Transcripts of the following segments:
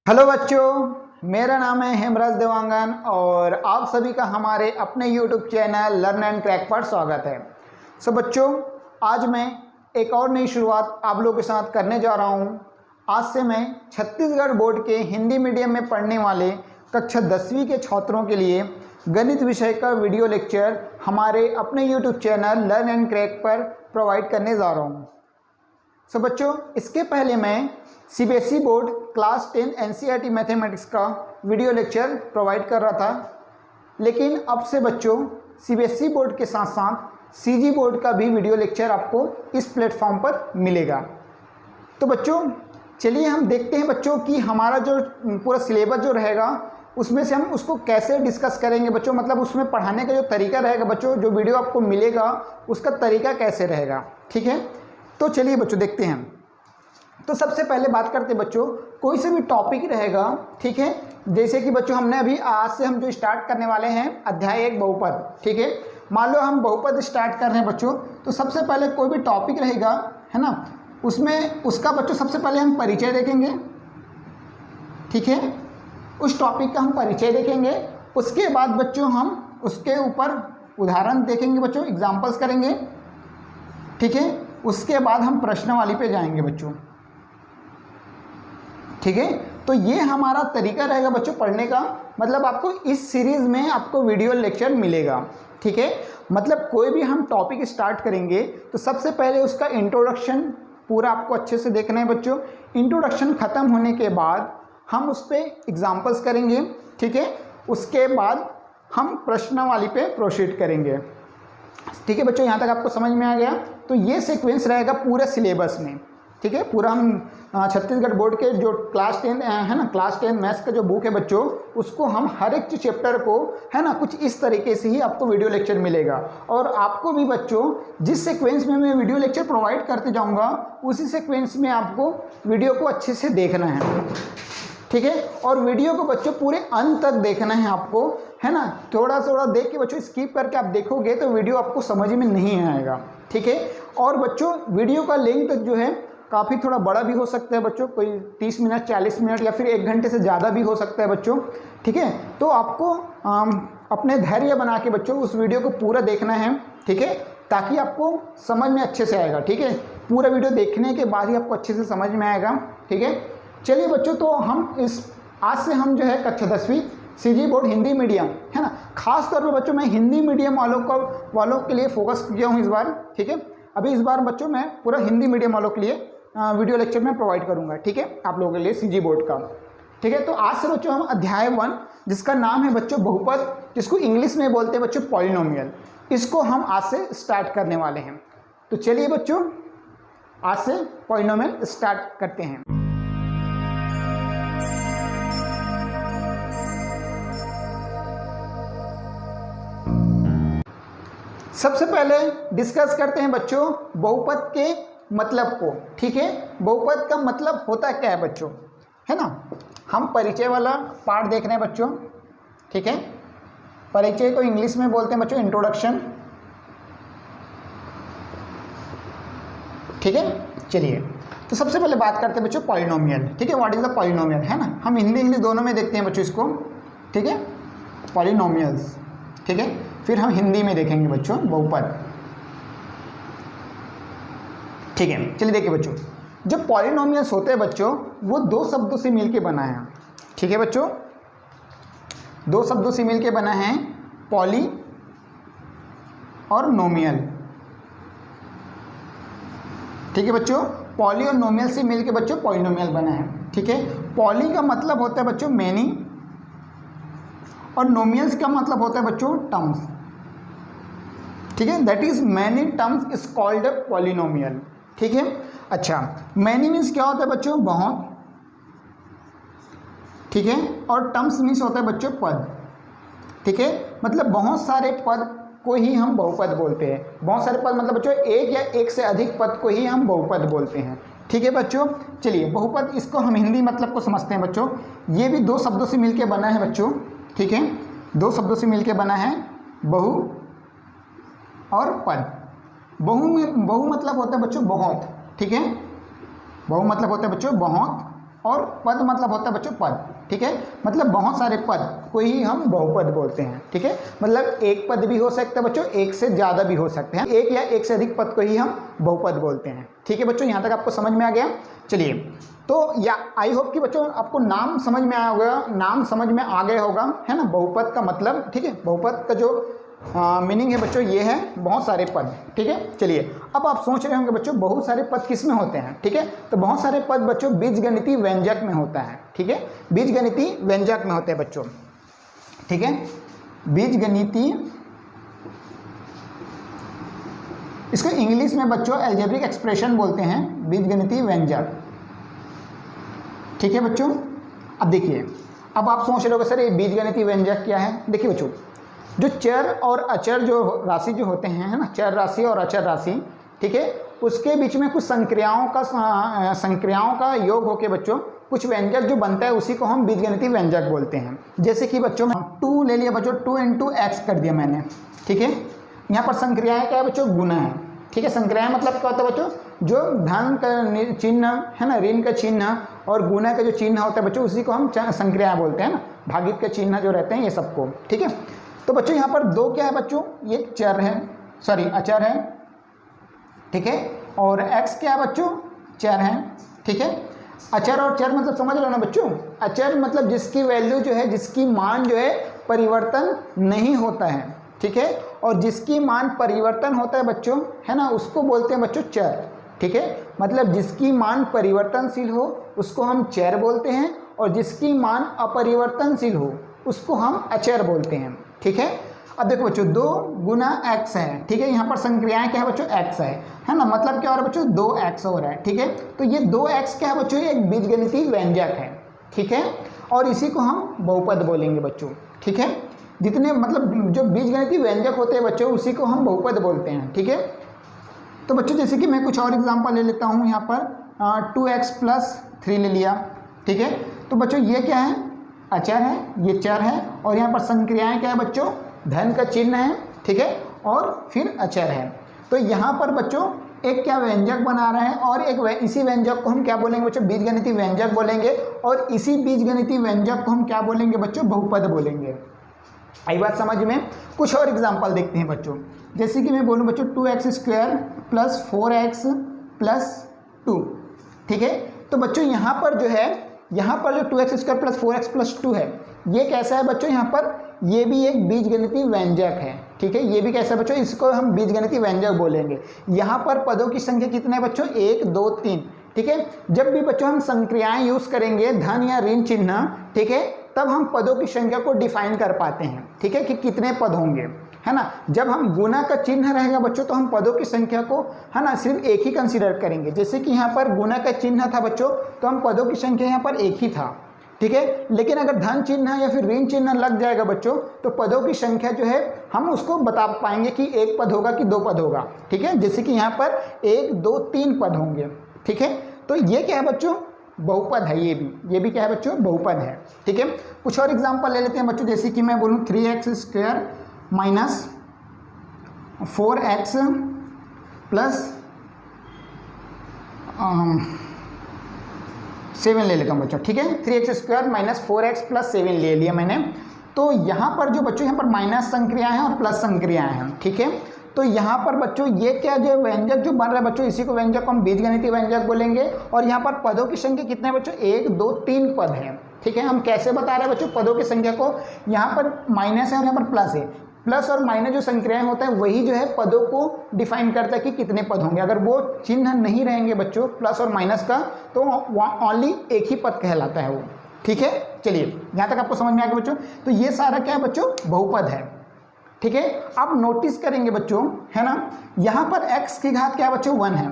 Hello बच्चों, मेरा नाम है हेमराज देवांगन और आप सभी का हमारे अपने YouTube channel learn and crack पर स्वागत है। सो बच्चों, आज मैं एक और नई शुरुआत आप लोगों के साथ करने जा रहा हूं। आज से मैं छत्तीसगढ़ बोर्ड के हिंदी मीडियम में पढ़ने वाले कक्षा 10वीं के छात्रों के लिए गणित विषय का वीडियो लेक्चर हमारे अपने YouTube channel learn and crack पर प्रोवाइड करने जा रहा हूँ। सो बच्चों, इसके पहले मैं CBSE board class 10 NCERT mathematics का वीडियो लेक्चर प्रोवाइड कर रहा था, लेकिन अब से बच्चों सीबीएसई बोर्ड के साथ साथ सीजी बोर्ड का भी वीडियो लेक्चर आपको इस प्लेटफॉर्म पर मिलेगा। तो बच्चों चलिए हम देखते हैं बच्चों कि हमारा जो पूरा सिलेबस जो रहेगा उसमें से हम उसको कैसे डिस्कस करेंगे बच्चों, मतलब उसमें पढ़ाने का जो तरीका रहेगा बच्चों, जो वीडियो आपको मिलेगा उसका तरीका कैसे रहेगा। ठीक है, तो चलिए बच्चों देखते हैं। तो सबसे पहले बात करते हैं बच्चों, कोई से भी टॉपिक रहेगा, ठीक है, जैसे कि बच्चों हमने अभी आज से हम जो स्टार्ट करने वाले हैं अध्याय 1 बहुपद। ठीक है, मान लो हम बहुपद स्टार्ट कर रहे हैं बच्चों, तो सबसे पहले कोई भी टॉपिक रहेगा, है ना, उसमें उसका बच्चों सबसे पहले हम परिचय देखेंगे। ठीक है, उस टॉपिक का हम परिचय देखेंगे। उसके बाद बच्चों हम उसके ऊपर उदाहरण देखेंगे बच्चों, एग्जाम्पल्स करेंगे। ठीक है, उसके बाद हम प्रश्नावली पे जाएंगे बच्चों। ठीक है, तो ये हमारा तरीका रहेगा बच्चों पढ़ने का। मतलब आपको इस सीरीज में आपको वीडियो लेक्चर मिलेगा। ठीक है, मतलब कोई भी हम टॉपिक स्टार्ट करेंगे तो सबसे पहले उसका इंट्रोडक्शन पूरा आपको अच्छे से देखना है बच्चों। इंट्रोडक्शन ख़त्म होने के बाद हम उस पर एग्जाम्पल्स करेंगे। ठीक है, उसके बाद हम प्रश्नावली पे प्रोसीड करेंगे। ठीक है बच्चों, यहाँ तक आपको समझ में आ गया। तो ये सीक्वेंस रहेगा पूरे सिलेबस में। ठीक है, पूरा हम छत्तीसगढ़ बोर्ड के जो क्लास 10 है ना, क्लास 10 मैथ्स का जो बुक है बच्चों, उसको हम हर एक चैप्टर को, है ना, कुछ इस तरीके से ही आपको वीडियो लेक्चर मिलेगा। और आपको भी बच्चों जिस सीक्वेंस में मैं वीडियो लेक्चर प्रोवाइड करते जाऊँगा उसी सीक्वेंस में आपको वीडियो को अच्छे से देखना है। ठीक है, और वीडियो को बच्चों पूरे अंत तक देखना है आपको, है ना। थोड़ा थोड़ा देख के बच्चों स्किप करके आप देखोगे तो वीडियो आपको समझ में नहीं आएगा। ठीक है, और बच्चों वीडियो का लेंथ जो है काफ़ी थोड़ा बड़ा भी हो सकता है बच्चों, कोई 30 मिनट 40 मिनट या फिर 1 घंटे से ज़्यादा भी हो सकता है बच्चों। ठीक है, तो आपको अपने धैर्य बना के बच्चों उस वीडियो को पूरा देखना है। ठीक है, ताकि आपको समझ में अच्छे से आएगा। ठीक है, पूरा वीडियो देखने के बाद ही आपको अच्छे से समझ में आएगा। ठीक है, चलिए बच्चों, तो हम आज से हम जो है कक्षा 10वीं सीजी बोर्ड हिंदी मीडियम, है ना, खास तौर पे बच्चों मैं हिंदी मीडियम वालों के लिए फोकस किया हूँ इस बार। ठीक है, अभी इस बार बच्चों मैं पूरा हिंदी मीडियम वालों के लिए वीडियो लेक्चर में प्रोवाइड करूँगा। ठीक है, आप लोगों के लिए सीजी बोर्ड का। ठीक है, तो आज से बच्चों हम अध्याय 1 जिसका नाम है बच्चों बहुपद, जिसको इंग्लिश में बोलते हैं बच्चों पॉलिनोमियल, इसको हम आज से स्टार्ट करने वाले हैं। तो चलिए बच्चों आज से पॉलिनोमियल स्टार्ट करते हैं। सबसे पहले डिस्कस करते हैं बच्चों बहुपद के मतलब को। ठीक है, बहुपद का मतलब होता क्या है बच्चों, है ना। हम परिचय वाला पार्ट देख रहे हैं बच्चों। ठीक है, परिचय को इंग्लिश में बोलते हैं बच्चों इंट्रोडक्शन। ठीक है, चलिए तो सबसे पहले बात करते हैं बच्चों पॉलिनोमियल। ठीक है, व्हाट इज द पॉलिनोमियल, है ना। हम हिंदी इंग्लिश दोनों में देखते हैं बच्चों इसको। ठीक है, पॉलिनोमियल्स। ठीक है, फिर हम हिंदी में देखेंगे बच्चों बहुपद। ठीक है, चलिए देखिए बच्चों, जो पॉलिनोमियल्स होते हैं बच्चों वो 2 शब्दों से मिलके बना है। ठीक है बच्चों, 2 शब्दों से मिलके बना है, पॉली और नोमियल। ठीक है बच्चों, पॉली और नोमियल से मिलके बच्चों पॉलिनोमियल बना है। ठीक है, पॉली का मतलब होता है बच्चों मैनी और नोमियल्स का मतलब होता है बच्चों टर्म्स। ठीक है, that is many terms is called a polynomial. ठीक है, अच्छा, मैनी मीन्स क्या होता है बच्चों, बहुत। ठीक है, और टर्म्स मीन्स होता है बच्चों पद। ठीक है, मतलब बहुत सारे पद को ही हम बहुपद बोलते हैं। बहुत सारे पद मतलब बच्चों एक या एक से अधिक पद को ही हम बहुपद बोलते हैं। ठीक है बच्चों, चलिए बहुपद इसको हम हिंदी मतलब को समझते हैं बच्चों। ये भी 2 शब्दों से मिलके बना है बच्चों। ठीक है, 2 शब्दों से मिलके बना है, बहु और पद। बहु मतलब होता है बच्चों बहुत। ठीक है, बहु मतलब होता है बच्चों बहुत और पद मतलब होता है बच्चों पद, ठीक है, मतलब बहुत सारे पद को ही हम बहुपद बोलते हैं, ठीक है, मतलब एक पद भी हो सकता है बच्चों, एक से ज़्यादा भी हो सकते हैं, एक या एक से अधिक पद को ही हम बहुपद बोलते हैं, ठीक है बच्चों, यहाँ तक आपको समझ में आ गया। चलिए, तो या आई होप कि बच्चों आपको नाम समझ में आया होगा, नाम समझ में आ गया होगा, है ना, बहुपद का मतलब, ठीक है, बहुपद का जो मीनिंग है बच्चों ये है बहुत सारे पद, ठीक है। चलिए, अब आप सोच रहे होंगे बच्चों बहुत सारे पद किस में होते हैं, ठीक है, तो बहुत सारे पद बच्चों बीजगणितीय व्यंजक में होता है, ठीक है, बीजगणितीय व्यंजक में होते हैं बच्चों, ठीक है, बीजगणितीय, इसको इंग्लिश में बच्चों अलजेब्रिक एक्सप्रेशन बोलते हैं, बीजगणितीय व्यंजक, ठीक है बच्चों। अब देखिए, अब आप सोच रहे होगे सर ये बीजगणितीय व्यंजक क्या है। देखिए बच्चों, जो चर और अचर जो राशि जो होते हैं, है ना, चर राशि और अचर राशि, ठीक है, उसके बीच में कुछ संक्रियाओं का योग होके बच्चों कुछ व्यंजक जो बनता है उसी को हम बीजगणितीय व्यंजक बोलते हैं। जैसे कि बच्चों 2 ले लिया बच्चों, 2 × x कर दिया मैंने, ठीक है, यहाँ पर संक्रियाएँ क्या है बच्चों, गुना है, ठीक है, संक्रियाएँ मतलब क्या होता है बच्चों, जो धन का चिन्ह है ना, ऋण का चिन्ह और गुना का जो चिन्ह होता है बच्चों उसी को हम संक्रियाएँ बोलते हैं ना, भागित का चिन्ह जो रहते हैं ये सबको, ठीक है। तो बच्चों यहाँ पर 2 क्या है बच्चों, ये चर है, सॉरी अचर है, ठीक है, और x क्या है बच्चों, चर है, ठीक है। अचर और चर मतलब समझ लो ना बच्चों, अचर मतलब जिसकी वैल्यू जो है, जिसकी मान जो है परिवर्तन नहीं होता है, ठीक है, और जिसकी मान परिवर्तन होता है बच्चों, है ना, उसको बोलते हैं बच्चों चर, ठीक है, मतलब जिसकी मान परिवर्तनशील हो उसको हम चर बोलते हैं, और जिसकी मान अपरिवर्तनशील हो उसको हम अचर बोलते हैं, ठीक है। अब देखो बच्चों 2 × x है, ठीक है, यहाँ पर संक्रियाएँ क्या है बच्चों, x है ना, मतलब क्या हो रहा है बच्चों, 2x हो रहा है, ठीक है। तो ये 2x क्या है बच्चों, ये एक बीजगणितीय व्यंजक है, ठीक है, और इसी को हम बहुपद बोलेंगे बच्चों, ठीक है। जितने मतलब जो बीजगणितीय व्यंजक होते हैं बच्चों उसी को हम बहुपद बोलते हैं, ठीक है। तो बच्चों जैसे कि मैं कुछ और एग्जाम्पल ले लेता हूँ, यहाँ पर 2x + 3 ले लिया, ठीक है, तो बच्चों ये क्या है, अचर है, ये चर है, और यहाँ पर संक्रियाएँ क्या है बच्चों, धन का चिन्ह है, ठीक है, और फिर अचर है। तो यहाँ पर बच्चों एक क्या व्यंजक बना रहे हैं, और एक इसी व्यंजक को हम क्या बोलेंगे बच्चों, बीजगणितीय व्यंजक बोलेंगे, और इसी बीजगणितीय व्यंजक को हम क्या बोलेंगे बच्चों, बहुपद बोलेंगे। आई बात समझ में। कुछ और एग्जाम्पल देखते हैं बच्चों, जैसे कि मैं बोलूँ बच्चों 2x² + 4x + 2, ठीक है। तो बच्चों यहाँ पर जो है, यहाँ पर जो 2x² + 4x + 2 है, ये कैसा है बच्चों, यहाँ पर ये भी एक बीजगणितीय व्यंजक है, ठीक है, ये भी कैसा है बच्चों, इसको हम बीजगणितीय व्यंजक बोलेंगे। यहाँ पर पदों की संख्या कितने बच्चों, 1 2 3, ठीक है। जब भी बच्चों हम संक्रियाएं यूज करेंगे, धन या ऋण चिन्ह, ठीक है, तब हम पदों की संख्या को डिफाइन कर पाते हैं, ठीक है, कि कितने पद होंगे, है ना। जब हम गुना का चिन्ह रहेगा बच्चों तो हम पदों की संख्या को, है ना, सिर्फ एक ही कंसीडर करेंगे। जैसे कि यहाँ पर गुना का चिन्ह था बच्चों, तो हम पदों की संख्या यहाँ पर एक ही था, ठीक है। लेकिन अगर धन चिन्ह या फिर ऋण चिन्ह लग जाएगा बच्चों, तो पदों की संख्या जो है हम उसको बता पाएंगे कि 1 पद होगा कि 2 पद होगा, ठीक है। जैसे कि यहाँ पर 1 2 3 पद होंगे, ठीक है। तो ये क्या है बच्चों, बहुपद है, ये भी क्या है बच्चों, बहुपद है, ठीक है। कुछ और एग्जाम्पल ले लेते हैं बच्चों, जैसे कि मैं बोलूँ 3x² - 4x + 7 ले लेता हूँ बच्चों, ठीक है। 3x² - 4x + 7 ले लिया मैंने। तो यहाँ पर जो बच्चों, यहाँ पर माइनस संक्रियाएँ हैं और प्लस संक्रियाएँ हैं, ठीक है। तो यहाँ पर बच्चों ये क्या जो व्यंजक जो बन रहा है बच्चों, इसी को व्यंजक को हम बीजगणितीय व्यंजक बोलेंगे। और यहाँ पर पदों की संख्या कितने हैं बच्चों, 1 2 3 पद हैं, ठीक है। हम कैसे बता रहे हैं बच्चों पदों की संख्या को, यहाँ पर माइनस है और यहाँ पर प्लस है, प्लस और माइनस जो संक्रियाएं होता है वही जो है पदों को डिफाइन करता है कि कितने पद होंगे। अगर वो चिन्ह नहीं रहेंगे बच्चों प्लस और माइनस का, तो वहाँ ओनली एक ही पद कहलाता है वो, ठीक है। चलिए यहाँ तक आपको समझ में आ गया बच्चों। तो ये सारा क्या है बच्चों, बहुपद है, ठीक है। आप नोटिस करेंगे बच्चों, है ना, यहाँ पर x की घात क्या है बच्चों, 1 है,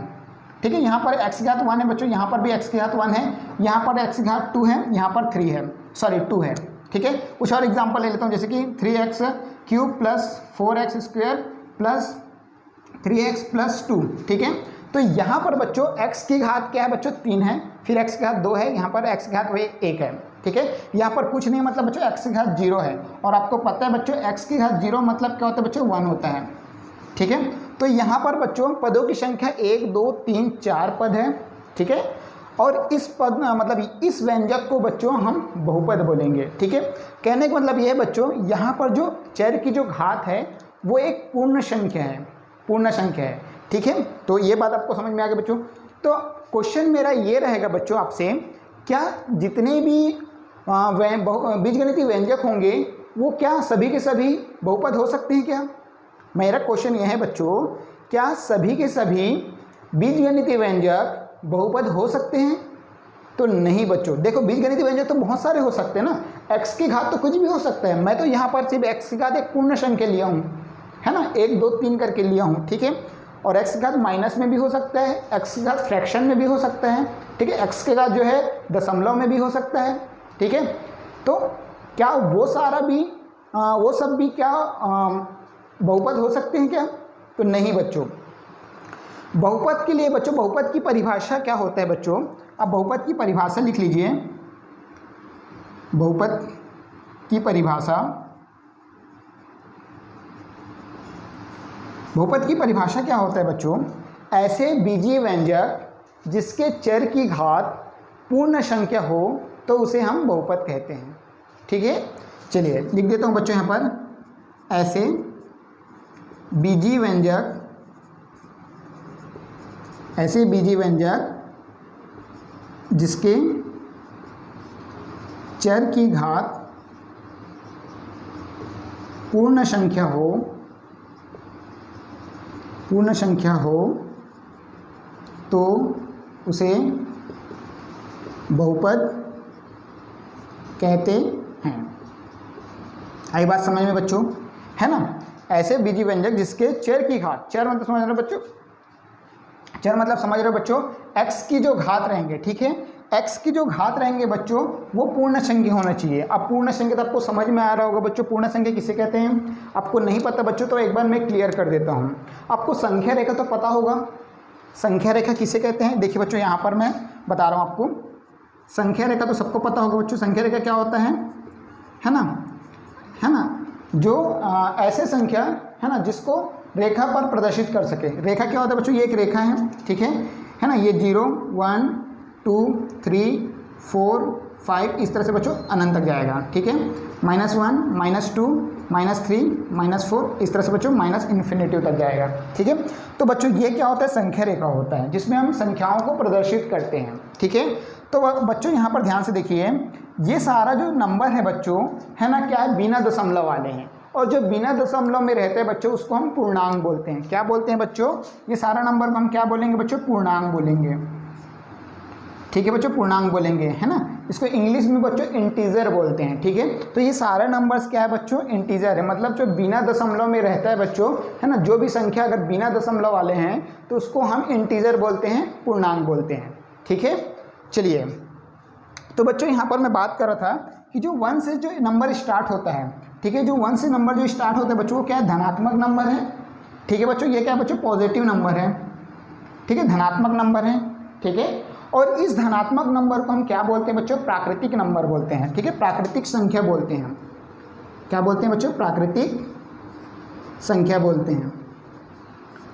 ठीक है। यहाँ पर x की घात 1 है बच्चों, यहाँ पर भी x की घात 1 है, यहाँ पर x की घात 2 है, यहाँ पर 3 है, सॉरी 2 है, ठीक है। कुछ और एग्जांपल ले लेता हूँ, जैसे कि 3x³ + 4x² + 3x + 2, ठीक है। तो यहाँ पर बच्चों x की घात क्या है बच्चों, 3 है, फिर x की घात 2 है, यहाँ पर x की घात वही 1 है, ठीक है। यहाँ पर कुछ नहीं, मतलब बच्चों x की घात 0 है, और आपको पता है बच्चों x की घात 0 मतलब क्या होता है बच्चों, 1 होता है, ठीक है। तो यहाँ पर बच्चों पदों की संख्या 1 2 3 4 पद है, ठीक है। और इस पद मतलब इस व्यंजक को बच्चों हम बहुपद बोलेंगे। ठीक है, कहने का मतलब ये है बच्चों, यहाँ पर जो चर की जो घात है वो एक पूर्ण संख्या है, पूर्ण संख्या है। ठीक है, तो ये बात आपको समझ में आ गई बच्चों। तो क्वेश्चन मेरा ये रहेगा बच्चों आपसे, क्या जितने भी बीजगणितीय व्यंजक होंगे वो क्या सभी के सभी बहुपद हो सकते हैं क्या? मेरा क्वेश्चन ये है बच्चों, क्या सभी के सभी बीजगणितीय व्यंजक बहुपद हो सकते हैं? तो नहीं बच्चों, देखो बीजगणितीय व्यंजक तो बहुत सारे हो सकते हैं ना, x की घात तो कुछ भी हो सकता है। मैं तो यहाँ पर सिर्फ x की घात एक पूर्ण संख्या लिया हूँ, है ना, 1 2 3 करके लिया हूँ। ठीक है, और x की घात माइनस में भी हो सकता है, x की घात फ्रैक्शन में भी हो सकता है। ठीक है, x की घात जो है दशमलव में भी हो सकता है। ठीक है, तो क्या वो सारा भी वो सब भी क्या बहुपद हो सकते हैं क्या? तो नहीं बच्चों। बहुपद के लिए बच्चों, बहुपद की परिभाषा क्या होता है बच्चों? अब बहुपद की परिभाषा लिख लीजिए। बहुपद की परिभाषा, बहुपद की परिभाषा क्या होता है बच्चों? ऐसे बीजीय व्यंजक जिसके चर की घात पूर्ण संख्या हो तो उसे हम बहुपद कहते हैं। ठीक है, चलिए लिख देता हूँ बच्चों यहाँ पर, ऐसे बीजीय व्यंजक, ऐसे बीजीय व्यंजक जिसके चर की घात पूर्ण संख्या हो, पूर्ण संख्या हो तो उसे बहुपद कहते हैं। आई बात समझ में बच्चों, है ना? ऐसे बीजीय व्यंजक जिसके चर की घात, चर मतलब समझ रहे हो बच्चों, चर मतलब समझ रहे हो बच्चों, x की जो घात रहेंगे, ठीक है, x की जो घात रहेंगे बच्चों वो पूर्ण संख्या होना चाहिए। अब पूर्ण संख्या तो आपको समझ में आ रहा होगा बच्चों, पूर्ण संख्या किसे कहते हैं? आपको नहीं पता बच्चों तो एक बार मैं क्लियर कर देता हूँ। आपको संख्या रेखा तो पता होगा, संख्या रेखा किसे कहते हैं? देखिए बच्चों यहाँ पर मैं बता रहा हूँ आपको, संख्या रेखा तो सबको पता होगा बच्चों। संख्या रेखा क्या होता है ना, है ना, जो ऐसे संख्या है ना जिसको रेखा पर प्रदर्शित कर सके। रेखा क्या होता है बच्चों? ये एक रेखा है, ठीक है ना, ये 0 1 2 3 4 5 इस तरह से बच्चों अनंत तक जाएगा। ठीक है, -1 -2 -3 -4 इस तरह से बच्चों माइनस इन्फिनिटी तक जाएगा। ठीक है, तो बच्चों ये क्या होता है? संख्या रेखा होता है जिसमें हम संख्याओं को प्रदर्शित करते हैं। ठीक है, तो बच्चों यहाँ पर ध्यान से देखिए, ये सारा जो नंबर है बच्चों, है ना, क्या है? बिना दशमलव वाले हैं, और जो बिना दशमलव में रहते हैं बच्चों उसको हम पूर्णांक बोलते हैं। क्या बोलते हैं बच्चों? ये सारा नंबर को हम क्या बोलेंगे बच्चों? पूर्णांक बोलेंगे। ठीक है बच्चों, पूर्णांक बोलेंगे, है ना, इसको इंग्लिश में बच्चों इंटीजर बोलते हैं। ठीक है, तो ये सारे नंबर्स क्या है बच्चों? इंटीजर है, मतलब जो बिना दशमलव में रहता है बच्चों, है ना, जो भी संख्या अगर बिना दशमलव वाले हैं तो उसको हम इंटीजर बोलते हैं, पूर्णांक बोलते हैं। ठीक है, चलिए, तो बच्चों यहाँ पर मैं बात कर रहा था कि जो 1 से जो नंबर स्टार्ट होता है, ठीक है, जो 1 से नंबर जो स्टार्ट होता है बच्चों वो क्या है? धनात्मक नंबर है। ठीक है बच्चों, ये क्या है बच्चों? पॉजिटिव नंबर है। ठीक है, धनात्मक नंबर है। ठीक है, और इस धनात्मक नंबर को हम क्या बोलते हैं बच्चों? प्राकृतिक नंबर बोलते हैं। ठीक है, प्राकृतिक संख्या बोलते हैं। क्या बोलते हैं बच्चों? प्राकृतिक संख्या बोलते हैं।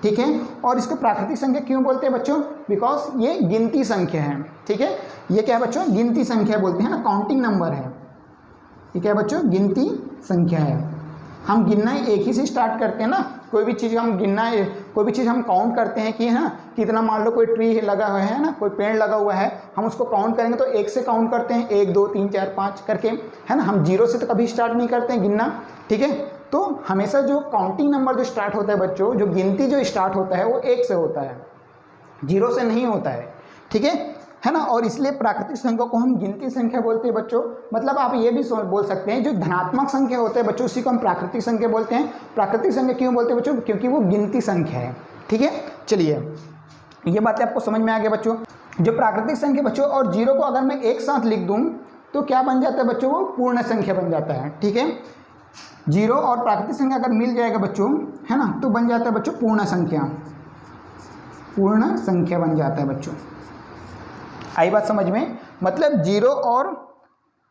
ठीक है, और इसको प्राकृतिक संख्या क्यों बोलते हैं बच्चों? बिकॉज ये गिनती संख्या है। ठीक है, ये क्या है बच्चों? गिनती संख्या बोलते हैं ना, काउंटिंग नंबर है। ये क्या है बच्चों? गिनती संख्या है। हम गिनना एक ही से स्टार्ट करते हैं ना, कोई भी चीज़ हम गिनना, कोई भी चीज़ हम काउंट करते हैं कि है ना, कितना, मान लो कोई ट्री लगा हुआ है ना, कोई पेड़ लगा हुआ है, हम उसको काउंट करेंगे तो 1 से काउंट करते हैं, 1 2 3 4 5 करके, है ना, हम 0 से तो कभी स्टार्ट नहीं करते हैं गिनना। ठीक है, तो हमेशा जो काउंटिंग नंबर जो स्टार्ट होता है बच्चों, जो गिनती जो स्टार्ट होता है वो 1 से होता है, 0 से नहीं होता है। ठीक है ना, और इसलिए प्राकृतिक संख्या को हम गिनती संख्या बोलते हैं बच्चों। मतलब आप ये भी बोल सकते हैं जो धनात्मक संख्या होते हैं बच्चों उसी को हम प्राकृतिक संख्या बोलते हैं। प्राकृतिक संख्या क्यों बोलते हैं बच्चों? क्योंकि वो गिनती संख्या है। ठीक है, चलिए, ये बातें आपको समझ में आ गया बच्चों। जो प्राकृतिक संख्या बच्चों और 0 को अगर मैं एक साथ लिख दूँ तो क्या बन जाता है बच्चों? वो पूर्ण संख्या बन जाता है। ठीक है, 0 और प्राकृतिक संख्या अगर मिल जाएगा बच्चों, है ना, तो बन जाता है बच्चों पूर्ण संख्या, पूर्ण संख्या बन जाता है बच्चों। आई बात समझ में? मतलब 0 और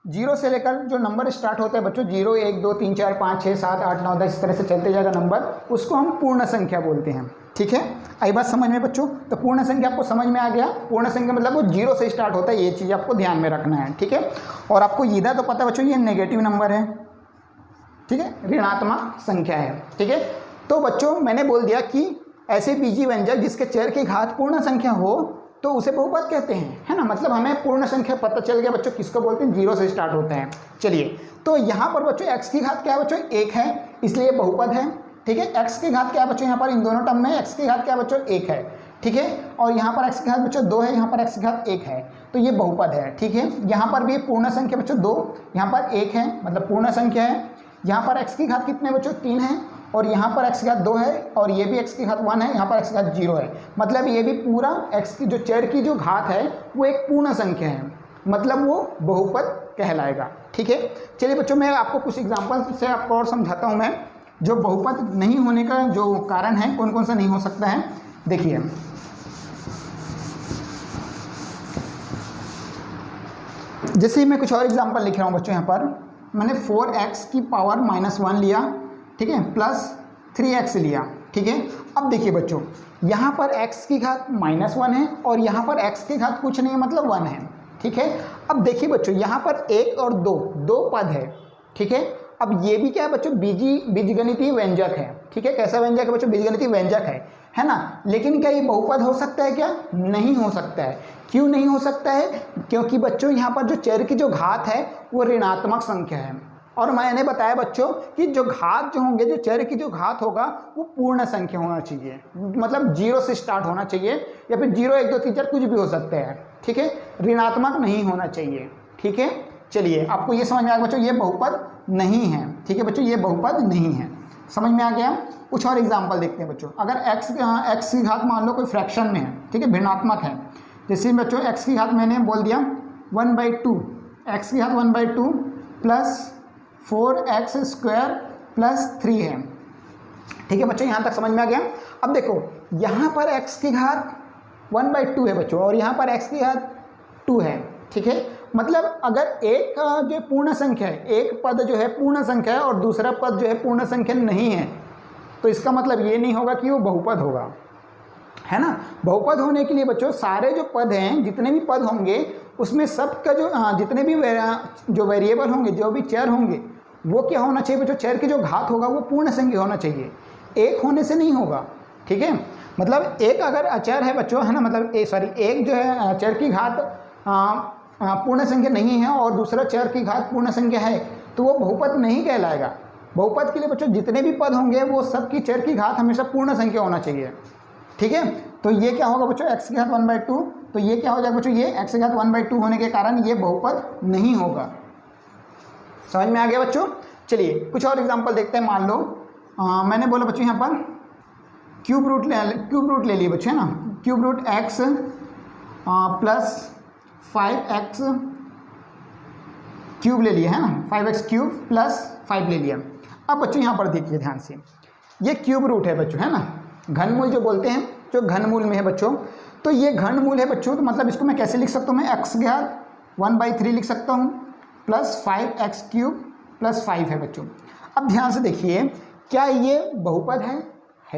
जीरो से लेकर जो नंबर स्टार्ट होता है बच्चों, 0 1 2 3 4 5 6 7 8 9 10 इस तरह से चलते जाएगा नंबर, उसको हम पूर्ण संख्या बोलते हैं। ठीक है, आई बात समझ में बच्चों? तो पूर्ण संख्या आपको समझ में आ गया। पूर्ण संख्या मतलब वो 0 से स्टार्ट होता है, ये चीज़ आपको ध्यान में रखना है। ठीक है, और आपको इधर तो पता है बच्चों ये नेगेटिव नंबर है, ठीक है, ऋणात्मक संख्या है। ठीक है, तो बच्चों मैंने बोल दिया कि ऐसे बीजीय व्यंजक जिसके चर की घात पूर्ण संख्या हो तो उसे बहुपद कहते हैं, है ना। मतलब हमें पूर्ण संख्या पता चल गया बच्चों किसको बोलते हैं, 0 से स्टार्ट होते हैं। चलिए, तो यहाँ पर बच्चों x की घात क्या है बच्चों, 1 है, इसलिए बहुपद है। ठीक है, x की घात क्या है बच्चों, यहाँ पर इन दोनों टर्म में x की घात क्या है बच्चों, 1 है। ठीक है, और यहाँ पर x की घात बच्चों 2 है, यहाँ पर x की घात 1 है, तो ये बहुपद है। ठीक है, यहाँ पर भी पूर्ण संख्या बच्चों 2, यहाँ पर 1 है, मतलब पूर्ण संख्या है। यहाँ पर x की घात कितने बच्चों, 3 है, और यहाँ पर x की घात 2 है, और ये भी x की घात 1 है, यहाँ पर x की घात 0 है। मतलब ये भी पूरा x की जो चर की जो घात है वो एक पूर्ण संख्या है, मतलब वो बहुपद कहलाएगा। ठीक है, चलिए बच्चों मैं आपको कुछ एग्जांपल से आपको और समझाता हूँ मैं, जो बहुपद नहीं होने का जो कारण है, कौन कौन सा नहीं हो सकता है। देखिए, जैसे मैं कुछ और एग्जाम्पल लिख रहा हूँ बच्चों, यहाँ पर मैंने 4x की पावर -1 लिया, ठीक है, प्लस 3x लिया। ठीक है, अब देखिए बच्चों, यहाँ पर x की घात -1 है और यहाँ पर x की घात कुछ नहीं है, मतलब 1 है। ठीक है, अब देखिए बच्चों, यहाँ पर 1 और 2 पद है। ठीक है, अब ये भी क्या है बच्चों, बीजगणितीय व्यंजक है। ठीक है, कैसा व्यंजक है बच्चों, बीजगणितीय व्यंजक है ना। लेकिन क्या ये बहुपद हो सकता है क्या, नहीं हो सकता है। क्यों नहीं हो सकता है, क्योंकि बच्चों यहाँ पर जो चर की जो घात है वो ऋणात्मक संख्या है, और मैंने बताया बच्चों कि जो घात जो होंगे, जो चर की जो घात होगा वो पूर्ण संख्या होना चाहिए, मतलब 0 से स्टार्ट होना चाहिए, या फिर 0 1 2 3 4 कुछ भी हो सकता है। ठीक है, ऋणात्मक नहीं होना चाहिए। ठीक है, चलिए आपको ये समझ में आ गया बच्चों, ये बहुपद नहीं है। ठीक है बच्चों, ये बहुपद नहीं है, समझ में आ गया। कुछ और एग्जाम्पल देखते हैं बच्चों। अगर x की घात मान लो कोई फ्रैक्शन में है, ठीक है, भिन्नात्मक है, जैसे बच्चों x की घात मैंने बोल दिया 1/2, x की घात 1/2 प्लस 4x² प्लस 3 है। ठीक है बच्चों, यहाँ तक समझ में आ गया। अब देखो, यहाँ पर x की घात 1/2 है बच्चों, और यहाँ पर x की घात 2 है। ठीक है, मतलब अगर एक जो पूर्ण संख्या है, एक पद जो है पूर्ण संख्या है और दूसरा पद जो है पूर्ण संख्या नहीं है, तो इसका मतलब ये नहीं होगा कि वो बहुपद होगा, है ना। बहुपद होने के लिए बच्चों सारे जो पद हैं, जितने भी पद होंगे उसमें सबका जो जितने भी जो वेरिएबल होंगे, जो भी चर होंगे, वो क्या होना चाहिए बच्चों, चर की जो घात होगा वो पूर्ण संख्या होना चाहिए, एक होने से नहीं होगा। ठीक है, मतलब एक अगर अचर है बच्चों, है ना, मतलब एक जो है चर की घात पूर्ण संख्या नहीं है और दूसरा चर की घात पूर्ण संख्या है, तो वो बहुपद नहीं कहलाएगा। बहुपद के लिए बच्चों जितने भी पद होंगे वो सबकी चर की घात हमेशा पूर्ण संख्या होना चाहिए। ठीक है, तो ये क्या होगा बच्चों, x की घात 1/2, तो ये क्या हो जाएगा बच्चों, ये x की घात 1/2 होने के कारण ये बहुपद नहीं होगा। समझ में आ गया बच्चों। चलिए कुछ और एग्जांपल देखते हैं। मान लो मैंने बोला बच्चों यहाँ पर क्यूब रूट ले लिए बच्चों, है ना, cube root x plus 5x cube ले लिया, है ना, 5x क्यूब प्लस 5 ले लिया। अब बच्चों यहाँ पर देखिए ध्यान से, ये क्यूब रूट है बच्चों, है ना, घनमूल जो बोलते हैं, जो घनमूल में है बच्चों, तो ये घनमूल है बच्चों, तो मतलब इसको मैं कैसे लिख सकता हूँ, मैं x की घात 1/3 लिख सकता हूँ प्लस 5x क्यूब प्लस 5 है बच्चों। अब ध्यान से देखिए, क्या ये बहुपद है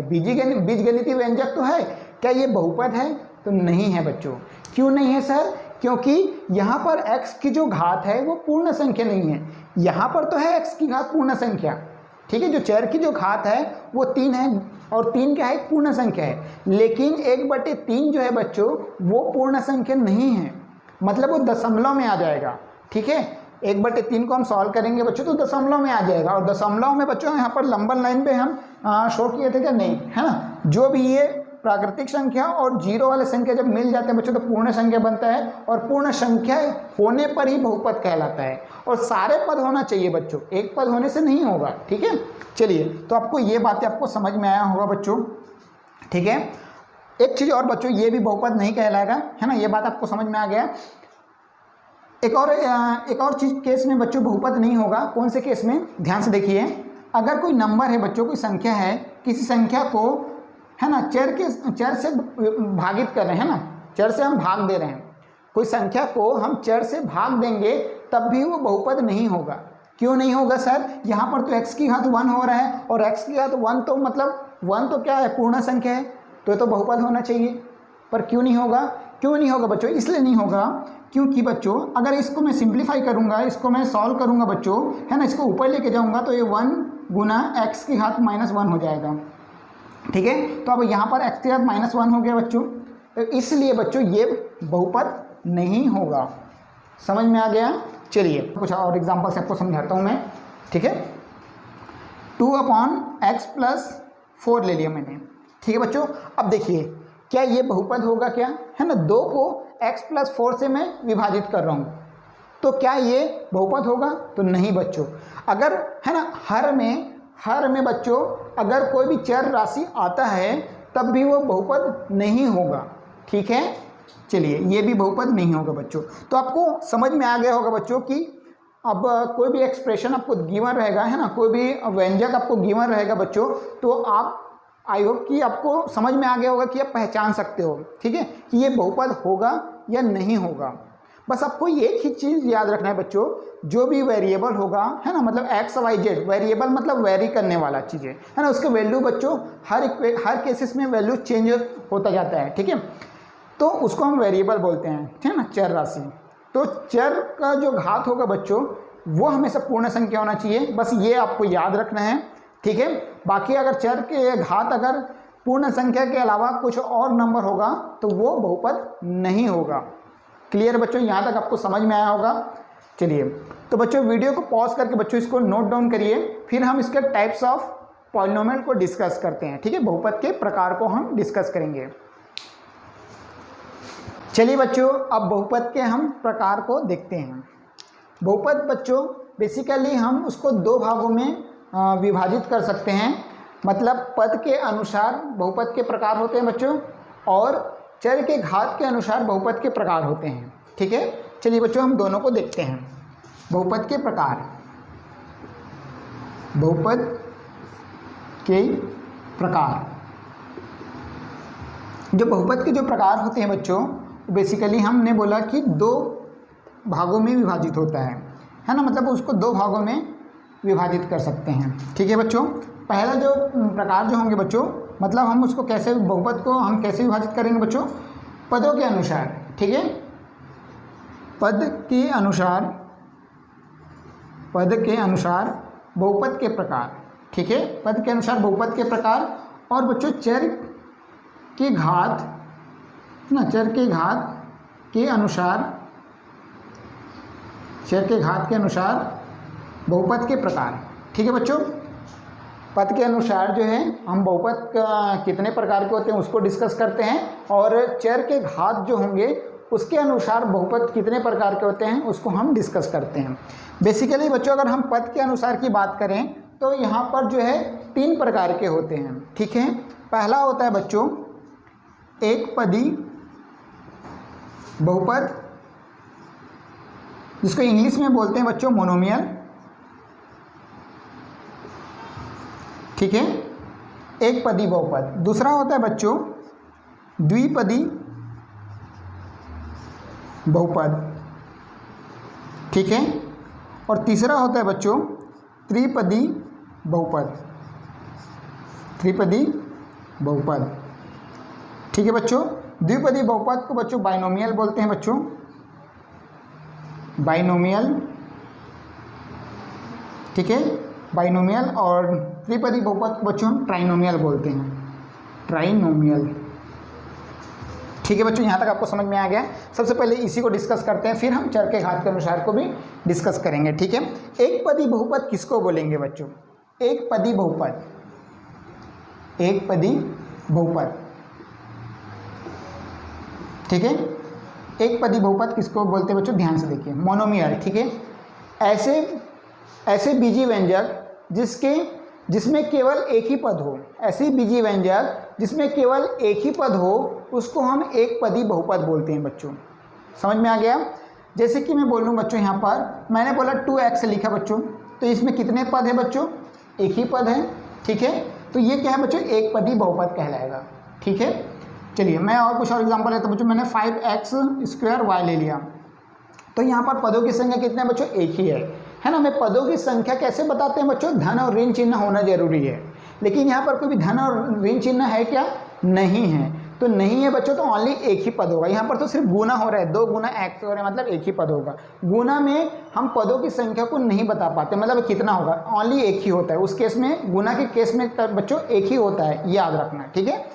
बीजगणितीय व्यंजक तो है, क्या ये बहुपद है, तो नहीं है बच्चों। क्यों नहीं है सर, क्योंकि यहाँ पर x की जो घात है वो पूर्ण संख्या नहीं है, यहाँ पर तो है x की घात पूर्ण संख्या। ठीक है, जो चर की जो घात है वो 3 है, और 3 क्या है, पूर्ण संख्या है, लेकिन 1/3 जो है बच्चों वो पूर्ण संख्या नहीं है, मतलब वो दशमलव में आ जाएगा। ठीक है, 1/3 को हम सॉल्व करेंगे बच्चों तो दशमलव में आ जाएगा, और दशमलव में बच्चों यहाँ पर लंबन लाइन पे हम शो किए थे क्या, नहीं, है ना। जो भी ये प्राकृतिक संख्या और जीरो वाले संख्या जब मिल जाते हैं बच्चों तो पूर्ण संख्या बनता है, और पूर्ण संख्या होने पर ही बहुपद कहलाता है, और सारे पद होना चाहिए बच्चों, एक पद होने से नहीं होगा। ठीक है, चलिए तो आपको ये बातें आपको समझ में आया होगा बच्चों। ठीक है, एक चीज़ और बच्चों, ये भी बहुपद नहीं कहलाएगा, है ना, ये बात आपको समझ में आ गया। एक और चीज़ केस में बच्चों बहुपद नहीं होगा, कौन से केस में, ध्यान से देखिए। अगर कोई नंबर है बच्चों, कोई संख्या है, किसी संख्या को, है ना, चर से भागित कर रहे हैं, है ना, चर से हम भाग दे रहे हैं, कोई संख्या को हम चर से भाग देंगे तब भी वो बहुपद नहीं होगा। क्यों नहीं होगा सर? यहाँ पर तो x की घात 1 हो रहा है और x की घात 1 तो मतलब 1 तो क्या है, पूर्ण संख्या है, तो ये तो बहुपद होना चाहिए। पर क्यों नहीं होगा? क्यों नहीं होगा बच्चों? इसलिए नहीं होगा क्योंकि बच्चों अगर इसको मैं सिंप्लीफाई करूँगा, इसको मैं सॉल्व करूँगा बच्चों, है ना, इसको ऊपर लेके जाऊँगा तो ये 1 गुना x की घात -1 हो जाएगा। ठीक है, तो अब यहाँ पर x की घात -1 हो गया बच्चों, तो इसलिए बच्चों ये बहुपद नहीं होगा। समझ में आ गया? चलिए कुछ और एग्जांपल से आपको समझाता हूँ मैं। ठीक है, 2/x + 4 ले लिया मैंने। ठीक है बच्चों, अब देखिए क्या ये बहुपद होगा? क्या है ना, 2 को x + 4 से मैं विभाजित कर रहा हूँ, तो क्या ये बहुपद होगा? तो नहीं बच्चों। अगर है ना हर में बच्चों अगर कोई भी चर राशि आता है तब भी वो बहुपद नहीं होगा। ठीक है, चलिए ये भी बहुपद नहीं होगा बच्चों। तो आपको समझ में आ गया होगा बच्चों कि अब कोई भी एक्सप्रेशन आपको गिवन रहेगा, है ना, कोई भी व्यंजक आपको गिवन रहेगा बच्चों, तो आप आई होप कि आपको समझ में आ गया होगा कि आप पहचान सकते हो, ठीक है, कि ये बहुपद होगा या नहीं होगा। बस आपको एक ही चीज़ याद रखना है बच्चों, जो भी वेरिएबल होगा, है ना, मतलब एक्स वाई जेड, वेरिएबल मतलब वेरी करने वाला चीज़ें, है ना, उसके वैल्यू बच्चों हर केसेस में वैल्यू चेंज होता जाता है। ठीक है, तो उसको हम वेरिएबल बोलते हैं, ठीक है ना, चर राशि। तो चर का जो घात होगा बच्चों वो हमेशा पूर्ण संख्या होना चाहिए, बस ये आपको याद रखना है। ठीक है, बाकी अगर चर के घात अगर पूर्ण संख्या के अलावा कुछ और नंबर होगा तो वो बहुपद नहीं होगा। क्लियर बच्चों? यहाँ तक आपको समझ में आया होगा। चलिए तो बच्चों वीडियो को पॉज करके बच्चों इसको नोट डाउन करिए, फिर हम इसके टाइप्स ऑफ पॉलिनोमियल को डिस्कस करते हैं। ठीक है, बहुपद के प्रकार को हम डिस्कस करेंगे। चलिए बच्चों अब बहुपद के हम प्रकार को देखते हैं। बहुपद बच्चों बेसिकली हम उसको 2 भागों में विभाजित कर सकते हैं, मतलब पद के अनुसार बहुपद के प्रकार होते हैं बच्चों, और चर के घात के अनुसार बहुपद के प्रकार होते हैं। ठीक है, चलिए बच्चों हम दोनों को देखते हैं। बहुपद के प्रकार, बहुपद के प्रकार, जो बहुपद के जो प्रकार होते हैं बच्चों बेसिकली हमने बोला कि 2 भागों में विभाजित होता है ना, मतलब उसको 2 भागों में विभाजित कर सकते हैं। ठीक है बच्चों, पहला जो प्रकार जो होंगे बच्चों, मतलब हम उसको कैसे, बहुपद को हम कैसे विभाजित करेंगे बच्चों? पदों के अनुसार। ठीक है, पद के अनुसार बहुपद के प्रकार। ठीक है, पद के अनुसार बहुपद के प्रकार, और बच्चों चर के घात ना, चर के घात के अनुसार बहुपद के प्रकार। ठीक है बच्चों, पद के अनुसार जो है हम बहुपद कितने प्रकार के होते हैं उसको डिस्कस करते हैं, और चर के घात जो होंगे उसके अनुसार बहुपद कितने प्रकार के होते हैं उसको हम डिस्कस करते हैं। बेसिकली बच्चों अगर हम पद के अनुसार की बात करें तो यहाँ पर जो है 3 प्रकार के होते हैं। ठीक है, पहला होता है बच्चों एक पदी बहुपद, जिसको इंग्लिश में बोलते हैं बच्चों मोनोमियल। ठीक है, एक पदी बहुपद। दूसरा होता है बच्चों द्विपदी बहुपद। ठीक है, और तीसरा होता है बच्चों त्रिपदी बहुपद। ठीक है बच्चों, द्विपदी बहुपद को बच्चों बाइनोमियल बोलते हैं बच्चों, बाइनोमियल। ठीक है, बाइनोमियल। और त्रिपदी बहुपद को बच्चों हम ट्राइनोमियल बोलते हैं, ट्राइनोमियल। ठीक है बच्चों, यहाँ तक आपको समझ में आ गया। सबसे पहले इसी को डिस्कस करते हैं, फिर हम चर के घात के अनुसार को भी डिस्कस करेंगे। ठीक है, एक पदी बहुपद किसको बोलेंगे बच्चों? एक पदी बहुपद, एक पदी बहुपद। ठीक है, एक पदी बहुपद किसको बोलते हैं बच्चों? ध्यान से देखिए, मोनोमियल। ठीक है, ऐसे बीजी व्यंजक जिसमें केवल एक ही पद हो, ऐसी बीजी व्यंजक जिसमें केवल एक ही पद हो उसको हम एक पदी बहुपद बोलते हैं बच्चों। समझ में आ गया? जैसे कि मैं बोल लूँ बच्चों, यहाँ पर मैंने बोला 2x लिखा बच्चों, तो इसमें कितने पद है बच्चों? एक ही पद है। ठीक है, तो ये क्या है बच्चों? एक पदी बहुपद कहलाएगा। ठीक है, चलिए मैं और कुछ और एग्जांपल लेता हूँ बच्चों। मैंने 5x² y ले लिया, तो यहाँ पर पदों की संख्या कितने बच्चों, एक ही है ना। मैं पदों की संख्या कैसे बताते हैं बच्चों, धन और ऋण चिन्ह होना जरूरी है, लेकिन यहाँ पर कोई भी धन और ऋण चिन्ह है क्या, नहीं है। तो नहीं है बच्चों, तो ओनली एक ही पद होगा। यहाँ पर तो सिर्फ गुना हो रहा है, 2 गुना x हो रहा है, मतलब एक ही पद होगा। गुना में हम पदों की संख्या को नहीं बता पाते, मतलब कितना होगा, ओनली एक ही होता है। उस केस में, गुना के केस में बच्चों एक ही होता है, याद रखना, ठीक है।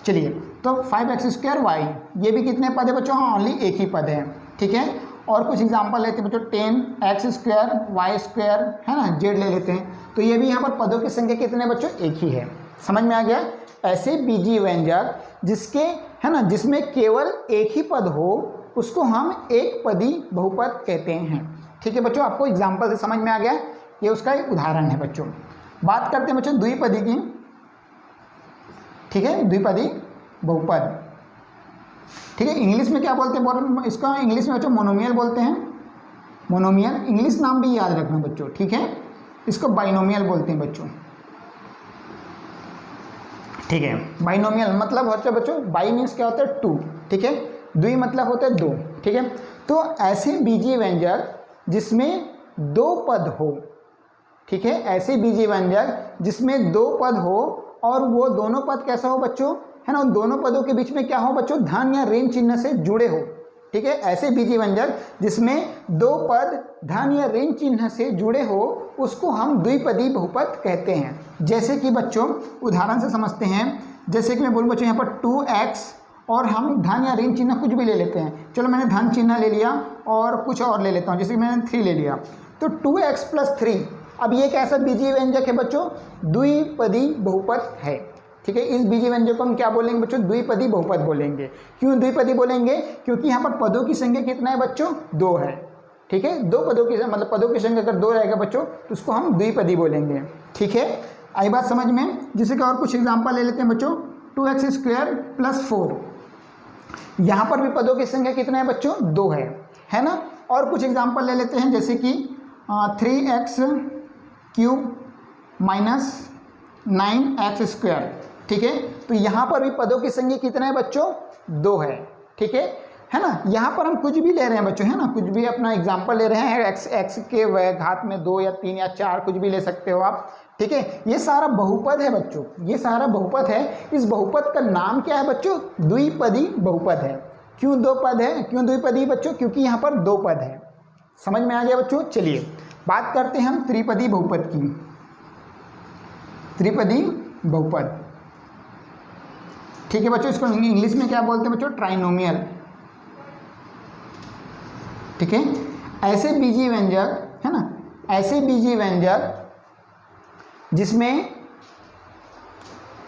चलिए, तो 5x² y, ये भी कितने पद है बच्चों, ओनली एक ही पद है, ठीक है। और कुछ एग्जाम्पल लेते हैं बच्चों, 10x² y² है ना, z ले लेते हैं। तो ये भी यहाँ पर पदों की संख्या कितने बच्चों, एक ही है। समझ में आ गया। ऐसे बीजीय व्यंजक जिसके, है ना, जिसमें केवल एक ही पद हो, उसको हम एक पदी बहुपद कहते हैं, ठीक है बच्चों। आपको एग्जाम्पल से समझ में आ गया, ये उसका एक उदाहरण है बच्चों। बात करते हैं बच्चों द्विपदी की, ठीक है, द्विपदी बहुपद, ठीक है। इंग्लिश में क्या बोलते हैं, इसका इंग्लिश में बच्चों मोनोमियल बोलते हैं, मोनोमियल। इंग्लिश नाम भी याद रखना बच्चों, ठीक है। इसको बाइनोमियल बोलते हैं बच्चों, ठीक है। बाइनोमियल मतलब होता है बच्चों, बाई मीन्स क्या होता है, 2, ठीक है। द्वि मतलब होता है 2, ठीक है। तो ऐसे बीजीय व्यंजक जिसमें 2 पद हो, ठीक है, ऐसे बीजीय व्यंजक जिसमें 2 पद हो और वो दोनों पद कैसा हो बच्चों, है ना, उन दोनों पदों के बीच में क्या हो बच्चों, धन या ऋण चिन्ह से जुड़े हो, ठीक है। ऐसे बीजीय व्यंजक जिसमें 2 पद धन या ऋण चिन्ह से जुड़े हो, उसको हम द्विपदी बहुपद कहते हैं। जैसे कि बच्चों उदाहरण से समझते हैं, जैसे कि मैं बोलूँ बच्चों यहाँ पर 2x और हम धन या ऋण चिन्ह कुछ भी ले लेते हैं। चलो मैंने धन चिन्ह ले लिया और कुछ और ले लेता हूँ, जैसे कि मैंने 3 ले लिया, तो 2x + 3। अब ये कैसा बीजीय व्यंजक है बच्चों, द्विपदी बहुपद है, ठीक है। इस बीजीय व्यंजक को हम क्या बोलेंगे बच्चों, द्विपदी बहुपद बोलेंगे। क्यों द्विपदी बोलेंगे, क्योंकि यहाँ पर पदों की संख्या कितना है बच्चों, 2 है, ठीक है। 2 पदों की, मतलब पदों की संख्या अगर 2 रहेगा बच्चों तो उसको हम द्विपदी बोलेंगे, ठीक है। आई बात समझ में। जैसे कि और कुछ एग्जाम्पल ले लेते हैं बच्चों, 2x² + 4, यहाँ पर भी पदों की संख्या कितना है बच्चों, 2 है ना। और कुछ एग्जाम्पल ले लेते हैं, जैसे कि 3x³ - 9x², ठीक है। तो यहाँ पर भी पदों की संख्या कितना है बच्चों, 2 ठीक है ना। यहाँ पर हम कुछ भी ले रहे हैं बच्चों, है ना, कुछ भी अपना एग्जाम्पल ले रहे हैं, x के घात में 2 या 3 या 4 कुछ भी ले सकते हो आप, ठीक है। ये सारा बहुपद है बच्चों, ये सारा बहुपद है। इस बहुपद का नाम क्या है बच्चों, द्विपदी बहुपद है। क्यों 2 पद है, क्यों द्विपदी बच्चों, क्योंकि यहाँ पर 2 पद है। समझ में आ गया बच्चों। चलिए बात करते हैं हम त्रिपदी बहुपद की, त्रिपदी बहुपद, ठीक है बच्चों। इसको इंग्लिश में क्या बोलते हैं बच्चों, ट्राइनोमियल, ठीक है। ऐसे बीजीय व्यंजक, है ना, ऐसे बीजीय व्यंजक जिसमें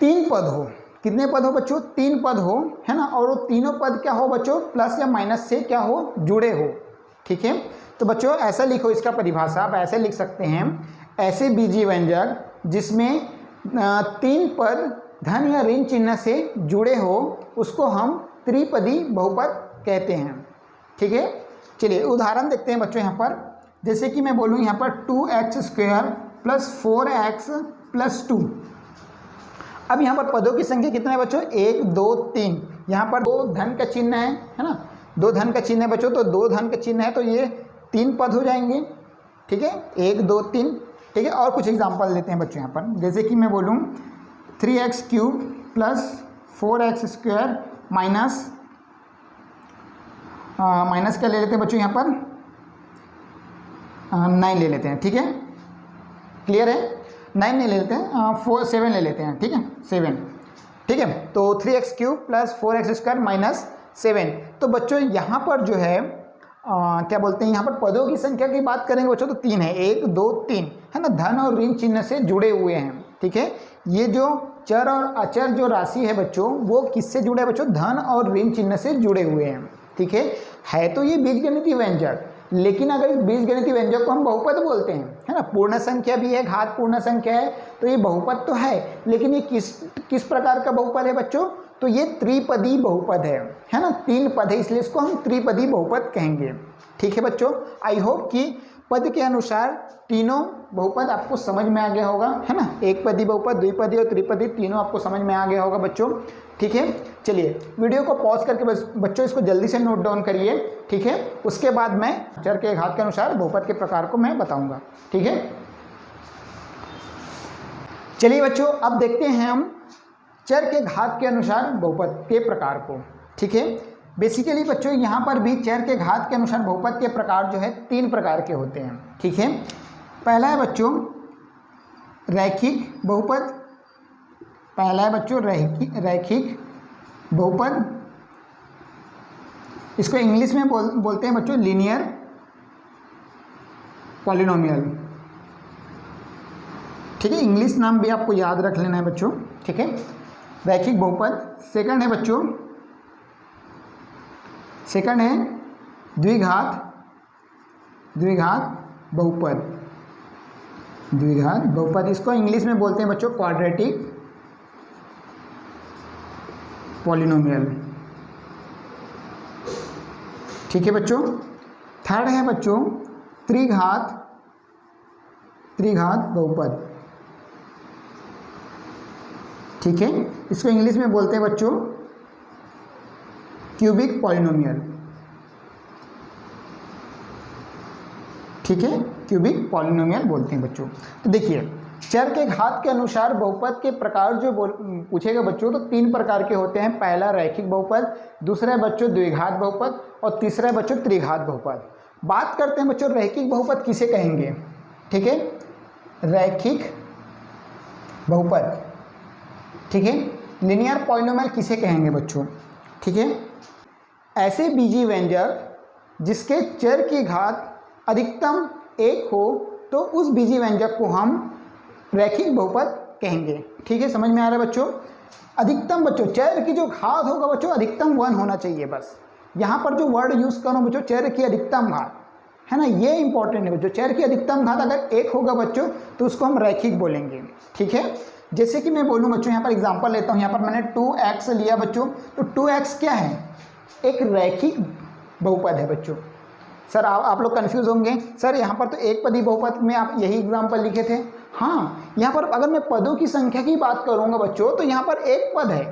3 पद हो, कितने पद हो बच्चों, 3 पद हो, है ना, और वो तीनों पद क्या हो बच्चों, प्लस या माइनस से क्या हो, जुड़े हो, ठीक है। तो बच्चों ऐसा लिखो, इसका परिभाषा आप ऐसे लिख सकते हैं, ऐसे बीजीय व्यंजक जिसमें 3 पद धन या ऋण चिन्ह से जुड़े हो, उसको हम त्रिपदी बहुपद कहते हैं, ठीक है। चलिए उदाहरण देखते हैं बच्चों यहाँ पर। जैसे कि मैं बोलूँ यहाँ पर 2x² + 4x + 2। अब यहाँ पर पदों की संख्या कितना है बच्चों, 1 2 3। यहाँ पर 2 धन का चिन्ह है ना, 2 धन का चिन्ह है बच्चों, तो 2 धन का चिन्ह है तो ये 3 पद हो जाएंगे, ठीक है, 1 2 3, ठीक है। और कुछ एग्जाम्पल लेते हैं बच्चों यहाँ पर। जैसे कि मैं बोलूँ 3x³ + 4x² माइनस क्या ले लेते हैं बच्चों यहाँ पर, 9 ले लेते हैं, ठीक है, क्लियर है। 9 नहीं ले लेते हैं, 7 ले लेते हैं, ठीक है, 7, ठीक है। तो 3x³ + 4x² - 7। तो बच्चों यहाँ पर जो है क्या बोलते हैं, यहाँ पर पदों की संख्या की बात करेंगे बच्चों तो 3 है, 1 2 3, है ना, धन और ऋण चिन्ह से जुड़े हुए हैं, ठीक है। ये जो चर और अचर जो राशि है बच्चों, वो किससे जुड़े हैं बच्चों, धन और ऋण चिन्ह से जुड़े हुए हैं, ठीक है तो ये बीजगणितीय व्यंजक। लेकिन अगर इस बीजगणितीय व्यंजक को हम बहुपद बोलते हैं, है ना, पूर्ण संख्या भी है, घात पूर्ण संख्या है, तो ये बहुपद तो है, लेकिन ये किस प्रकार का बहुपद है बच्चों, तो ये त्रिपदी बहुपद है ना, 3 पद है, इसलिए इसको हम त्रिपदी बहुपद कहेंगे, ठीक है बच्चों। आई होप कि पद के अनुसार तीनों बहुपद आपको समझ में आ गया होगा, है ना, एक पदी बहुपद, द्विपदी और त्रिपदी तीनों आपको समझ में आ गया होगा बच्चों, ठीक है। चलिए वीडियो को पॉज करके बच्चों इसको जल्दी से नोट डाउन करिए। ठीक है। उसके बाद मैं चर के घात के अनुसार बहुपद के प्रकार को मैं बताऊंगा, ठीक है। चलिए बच्चों, अब देखते हैं हम चर के घात के अनुसार बहुपद के प्रकार को, ठीक है। बेसिकली बच्चों यहाँ पर भी चर के घात के अनुसार बहुपद के प्रकार जो है 3 प्रकार के होते हैं, ठीक है। पहला है बच्चों रैखिक बहुपद, पहला है बच्चों रैखिक बहुपद, इसको इंग्लिश में बोलते हैं बच्चों लीनियर पॉलिनोमियल, ठीक है। इंग्लिश नाम भी आपको याद रख लेना है बच्चों, ठीक है। रैखिक बहुपद। सेकंड है बच्चों, सेकंड है द्विघात बहुपद, द्विघात बहुपद, इसको इंग्लिश में बोलते हैं बच्चों क्वाड्रेटिक पॉलिनोमियल, ठीक है बच्चों। थर्ड है बच्चों त्रिघात बहुपद, ठीक है। इसको इंग्लिश में बोलते हैं बच्चों क्यूबिक पॉलिनोमियल, ठीक है, क्यूबिक पॉलिनोमियल बोलते हैं बच्चों। तो देखिए चर के घात के अनुसार बहुपद के प्रकार जो पूछेगा बच्चों तो 3 प्रकार के होते हैं। पहला रैखिक बहुपद, दूसरा है बच्चों द्विघात बहुपद और तीसरा है बच्चों त्रिघात बहुपद। बात करते हैं बच्चों रैखिक बहुपद किसे कहेंगे, ठीक है। रैखिक बहुपद, ठीक है। लीनियर पॉलिनोमियल किसे कहेंगे बच्चों, ठीक है। ऐसे बीजीय व्यंजक जिसके चर की घात अधिकतम 1 हो तो उस बीजीय व्यंजक को हम रैखिक बहुपद कहेंगे, ठीक है। समझ में आ रहा है बच्चों। अधिकतम बच्चों चर की जो घात होगा बच्चों अधिकतम 1 होना चाहिए, बस यहाँ पर जो वर्ड यूज़ करो बच्चों चर की अधिकतम घात, है ना, ये इंपॉर्टेंट है बच्चों। चर की अधिकतम घात अगर 1 होगा बच्चों तो उसको हम रैखिक बोलेंगे, ठीक है। जैसे कि मैं बोलूँ बच्चों, यहाँ पर एग्जांपल लेता हूँ, यहाँ पर मैंने 2x लिया बच्चों, तो 2x क्या है, एक रैखिक बहुपद है बच्चों। सर आप लोग कंफ्यूज होंगे, सर यहाँ पर तो एक पदी बहुपद में आप यही एग्जांपल लिखे थे। हाँ, यहाँ पर अगर मैं पदों की संख्या की बात करूँगा बच्चों तो यहाँ पर एक पद है,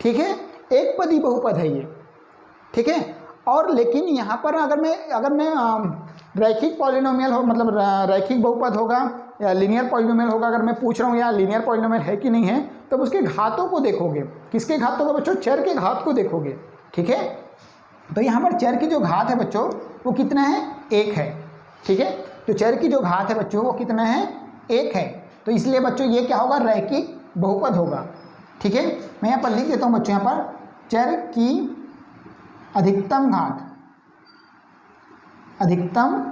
ठीक है, एक पदी बहुपद है ये, ठीक है। और लेकिन यहाँ पर अगर मैं रैखिक पॉलिनोमियल हो, मतलब रैखिक बहुपद होगा या लीनियर पॉलिनोमियल होगा, अगर मैं पूछ रहा हूँ यार लीनियर पॉलिनोमियल है कि नहीं है, तब उसके घातों को देखोगे। किसके घातों को बच्चों, चर के घात को देखोगे, ठीक है। तो यहाँ पर चर की जो घात है बच्चों वो कितना है, 1 है, ठीक है। तो चर की जो घात है बच्चों वो कितना है, 1 है। तो इसलिए बच्चों ये क्या होगा, रैखिक बहुपद होगा, ठीक है। मैं यहाँ पर लिख देता हूँ बच्चों, यहाँ पर चर की अधिकतम घात, अधिकतम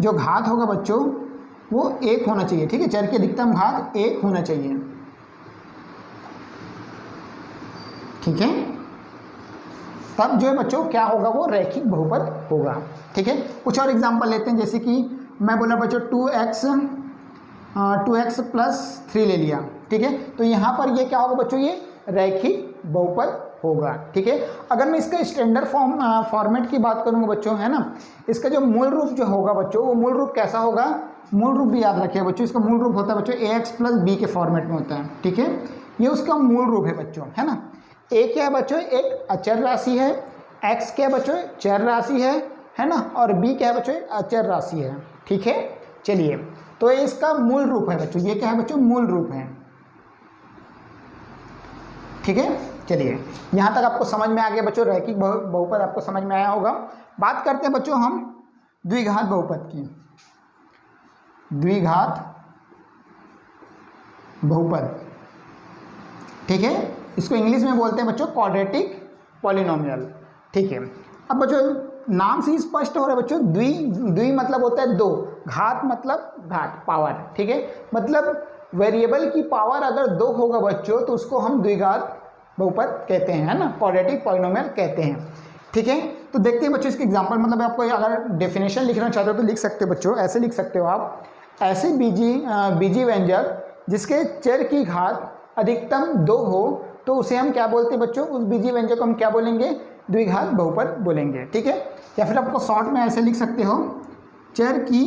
जो घात होगा बच्चों वो 1 होना चाहिए, ठीक है। चर की अधिकतम घात 1 होना चाहिए, ठीक है। तब जो है बच्चों क्या होगा, वो रैखिक बहुपद होगा, ठीक है। कुछ और एग्जांपल लेते हैं, जैसे कि मैं बोला बच्चों 2x + 3 ले लिया, ठीक है। तो यहाँ पर ये क्या होगा बच्चों, ये रैखिक बहुपद होगा, ठीक है। अगर मैं इसका स्टैंडर्ड फॉर्मेट की बात करूँगा बच्चों, है ना, इसका जो मूल रूप जो होगा बच्चों वो मूल रूप कैसा होगा, मूल रूप भी याद रखिए बच्चों, इसका मूल रूप होता है बच्चों ax + b के फॉर्मेट में होता है, ठीक है। ये उसका मूल रूप है बच्चों, है ना। a क्या है बच्चों, एक अचर राशि है, x क्या है बच्चों, चर राशि है ना, और b क्या है बच्चों, अचर राशि है, ठीक है। चलिए, तो ये इसका मूल रूप है बच्चों, ये क्या है बच्चों, मूल रूप है, ठीक है। चलिए, यहाँ तक आपको समझ में आ गया बच्चों, रैखिक बहुपद आपको समझ में आया होगा। बात करते हैं बच्चों हम द्विघात बहुपद की। द्विघात बहुपद, ठीक है, इसको इंग्लिश में बोलते हैं बच्चों क्वाड्रेटिक पॉलिनोमियल, ठीक है। अब बच्चों नाम से ही स्पष्ट हो रहा है बच्चों, द्वि मतलब होता है 2, घात मतलब घात, पावर, ठीक है। मतलब वेरिएबल की पावर अगर 2 होगा बच्चों तो उसको हम द्विघात बहुपद कहते हैं, है ना, क्वाड्रेटिक पॉलिनोमियल कहते हैं, ठीक है। तो देखते हैं बच्चों इसके एग्जांपल, मतलब आपको अगर डेफिनेशन लिखना चाहते हो तो लिख सकते हो बच्चों, ऐसे लिख सकते हो आप, ऐसे बीजीय व्यंजक जिसके चर की घात अधिकतम 2 हो तो उसे हम क्या बोलते हैं बच्चों, उस बीजीय व्यंजक को हम क्या बोलेंगे, द्विघात बहुपद बोलेंगे, ठीक है। या फिर आपको शॉर्ट में ऐसे लिख सकते हो, चर की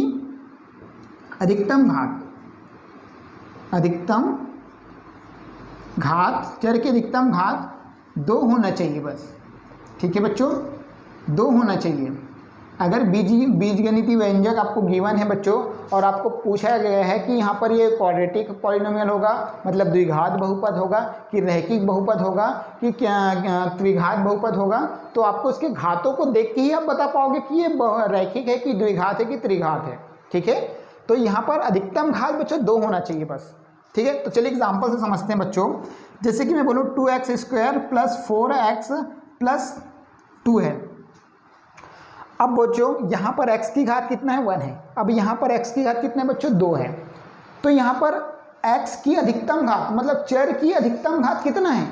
अधिकतम घात, अधिकतम घात, चर की अधिकतम घात 2 होना चाहिए बस, ठीक है बच्चों, 2 होना चाहिए। अगर बीजगणितीय व्यंजक आपको गिवन है बच्चों और आपको पूछा गया है कि यहाँ पर ये क्वाड्रेटिक पॉलिनोमियल होगा, मतलब द्विघात बहुपद होगा कि रैखिक बहुपद होगा कि क्या त्रिघात बहुपद होगा, तो आपको इसके घातों को देख के ही आप बता पाओगे कि ये रैखिक है कि द्विघात है कि त्रिघात है। ठीक है, तो यहाँ पर अधिकतम घात बच्चों 2 होना चाहिए बस। ठीक है, तो चलिए एग्जाम्पल से समझते हैं बच्चों। जैसे कि मैं बोलूँ 2x² + 4x + 2 है। अब बच्चों यहाँ पर x की घात कितना है, 1 है। अब यहाँ पर x की घात कितना है बच्चों, 2 है। तो यहाँ पर x की अधिकतम घात मतलब चर की अधिकतम घात कितना है,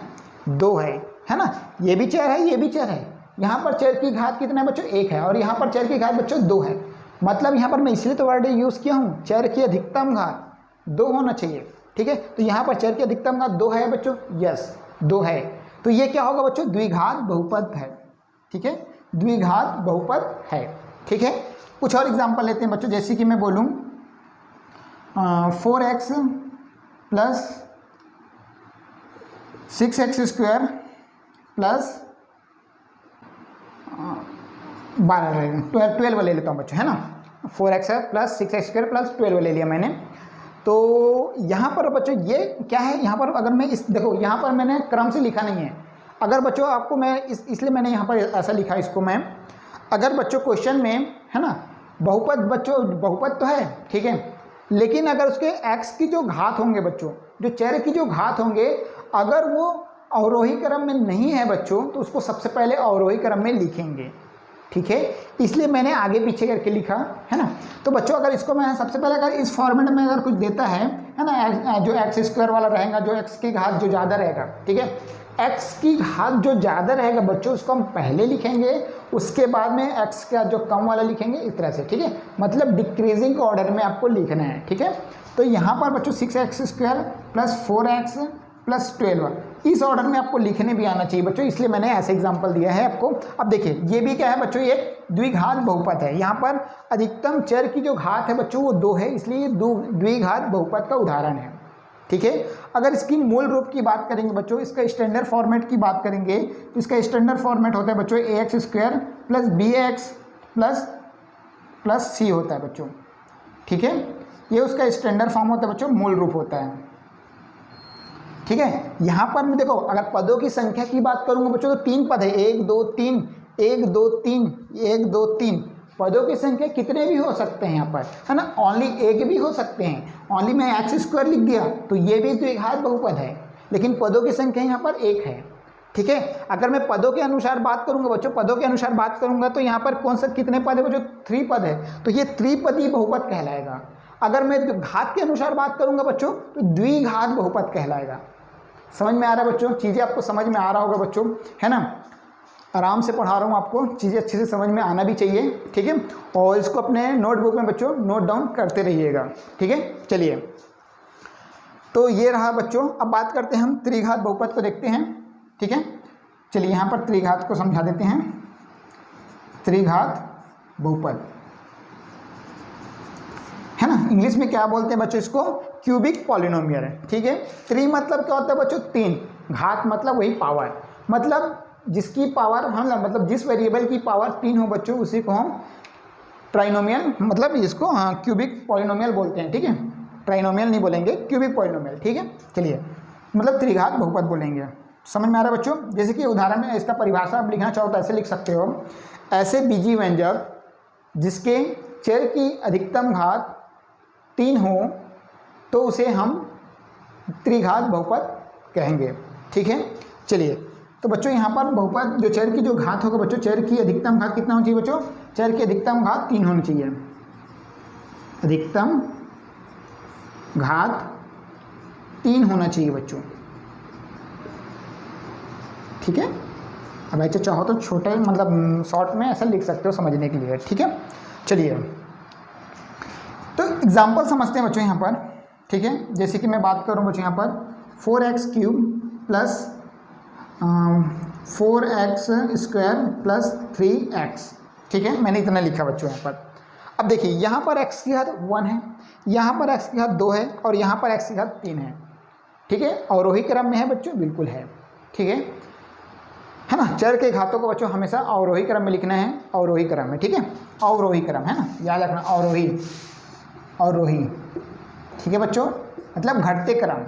2 है ना। ये भी चर है, ये भी चर है। यहाँ पर चर की घात कितना है बच्चों, 1 है और यहाँ पर चर की घात बच्चों 2 है। मतलब यहाँ पर मैं इसलिए तो वर्ड यूज़ किया हूँ, चर की अधिकतम घात 2 होना चाहिए। ठीक है, तो यहाँ पर चर की अधिकतम घात 2 है बच्चों, यस 2 है। तो ये क्या होगा बच्चों, द्विघात बहुपद है। ठीक है, द्विघात बहुपद है। ठीक है, कुछ और एग्जांपल लेते हैं बच्चों। जैसे कि मैं बोलूँ 4x + 6x² + 12 ले लेता हूँ बच्चों, है ना। 4x + 6x² + 12 ले लिया मैंने। तो यहाँ पर बच्चों ये क्या है, यहाँ पर अगर मैं इस देखो यहाँ पर मैंने क्रम से लिखा नहीं है। अगर बच्चों आपको मैं इसलिए मैंने यहाँ पर ऐसा लिखा इसको मैं, अगर बच्चों क्वेश्चन में है ना बहुपद बच्चों बहुपद तो है, ठीक है, लेकिन अगर उसके x की जो घात होंगे बच्चों, जो चर की जो घात होंगे, अगर वो अवरोही क्रम में नहीं है बच्चों, तो उसको सबसे पहले अवरोही क्रम में लिखेंगे। ठीक है, इसलिए मैंने आगे पीछे करके लिखा, है ना। तो बच्चों अगर इसको मैं सबसे पहले अगर इस फॉर्मेट में अगर कुछ देता है ना, जो x² वाला रहेगा, जो x की घात जो ज़्यादा रहेगा, ठीक है, x की घात जो ज़्यादा रहेगा बच्चों उसको हम पहले लिखेंगे, उसके बाद में x का जो कम वाला लिखेंगे, इस तरह से। ठीक है, मतलब डिक्रीजिंग ऑर्डर में आपको लिखना है। ठीक है, तो यहाँ पर बच्चों 6x² + 4x + 12 इस ऑर्डर में आपको लिखने भी आना चाहिए बच्चों, इसलिए मैंने ऐसे एग्जांपल दिया है आपको। अब देखिए ये भी क्या है बच्चों, ये द्विघात बहुपद है। यहाँ पर अधिकतम चर की जो घात है बच्चों वो 2 है, इसलिए ये द्विघात बहुपद का उदाहरण है। ठीक है, अगर इसकी मूल रूप की बात करेंगे बच्चों, इसका स्टैंडर्ड फॉर्मेट की बात करेंगे तो इसका स्टैंडर्ड फॉर्मेट होता है बच्चों ax² + bx + c होता है बच्चों। ठीक है, ये उसका स्टैंडर्ड फॉर्म होता है बच्चों, मूल रूप होता है। ठीक है, यहाँ पर मैं देखो अगर पदों की संख्या की बात करूँगा बच्चों तो 3 पद है, 1 2 3 1 2 3 1 2 3। पदों की संख्या कितने भी हो सकते हैं यहाँ पर, है ना, ओनली एक भी हो सकते हैं। ओनली मैं x² लिख दिया तो ये भी द्विघात बहुपद है, लेकिन पदों की संख्या यहाँ पर 1 है। ठीक है, अगर मैं पदों के अनुसार बात करूँगा बच्चों, पदों के अनुसार बात करूँगा तो यहाँ पर कौन सा कितने पद है बच्चों, 3 पद है, तो ये त्रिपदी बहुपद कहलाएगा। अगर मैं घात के अनुसार बात करूँगा बच्चों तो द्विघात बहुपद कहलाएगा। समझ में आ रहा है बच्चों, चीज़ें आपको समझ में आ रहा होगा बच्चों, है ना। आराम से पढ़ा रहा हूँ आपको, चीज़ें अच्छे से समझ में आना भी चाहिए। ठीक है, और इसको अपने नोटबुक में बच्चों नोट डाउन करते रहिएगा। ठीक है, चलिए तो ये रहा बच्चों। अब बात करते हैं हम त्रिघात बहुपद को देखते हैं। ठीक है, चलिए यहाँ पर त्रिघात को समझा देते हैं। त्रिघात बहुपद है ना, इंग्लिश में क्या बोलते हैं बच्चों, इसको क्यूबिक पॉलिनोमियल। ठीक है, त्रि मतलब क्या होता है बच्चों, 3, घात मतलब वही पावर, मतलब जिसकी पावर हम मतलब जिस वेरिएबल की पावर 3 हो बच्चों उसी को हम ट्राइनोमियल मतलब इसको क्यूबिक पॉलिनोमियल बोलते हैं। ठीक है, ट्राइनोमियल नहीं बोलेंगे, क्यूबिक पॉलिनोमियल। ठीक है, चलिए मतलब त्रिघात बहुपद बोलेंगे। समझ में आ रहा है बच्चों। जैसे कि उदाहरण में इसका परिभाषा आप लिखना चाहो तो ऐसे लिख सकते हो, ऐसे बीजीय व्यंजक जिसके चर की अधिकतम घात 3 हो तो उसे हम त्रिघात बहुपद कहेंगे। ठीक है, चलिए तो बच्चों यहाँ पर बहुपद जो चर की जो घात होगा बच्चों, चर की अधिकतम घात कितना होना चाहिए बच्चों, चर की अधिकतम घात 3 होनी चाहिए। अधिकतम घात 3 होना चाहिए बच्चों। ठीक है, अब ऐसे चाहो तो छोटे मतलब शॉर्ट में ऐसा लिख सकते हो समझने के लिए। ठीक है, चलिए तो एग्जाम्पल समझते हैं बच्चों यहाँ पर। ठीक है, जैसे कि मैं बात करूँ बच्चों यहाँ पर 4x³ + 4x² + 3x। ठीक है, मैंने इतना लिखा बच्चों यहाँ पर। अब देखिए यहाँ पर x की घात 1 है, यहाँ पर x की घात 2 है और यहाँ पर x की घात 3 है। ठीक है, अवरोही क्रम में है बच्चों, बिल्कुल है। ठीक है, है ना। चर के घातों को बच्चों हमेशा अवरोही क्रम में लिखना है, अवरोही क्रम में, ठीक है, अवरोही क्रम, है ना, याद रखना, अवरोही, अवरोही, ठीक है बच्चों, मतलब घटते क्रम,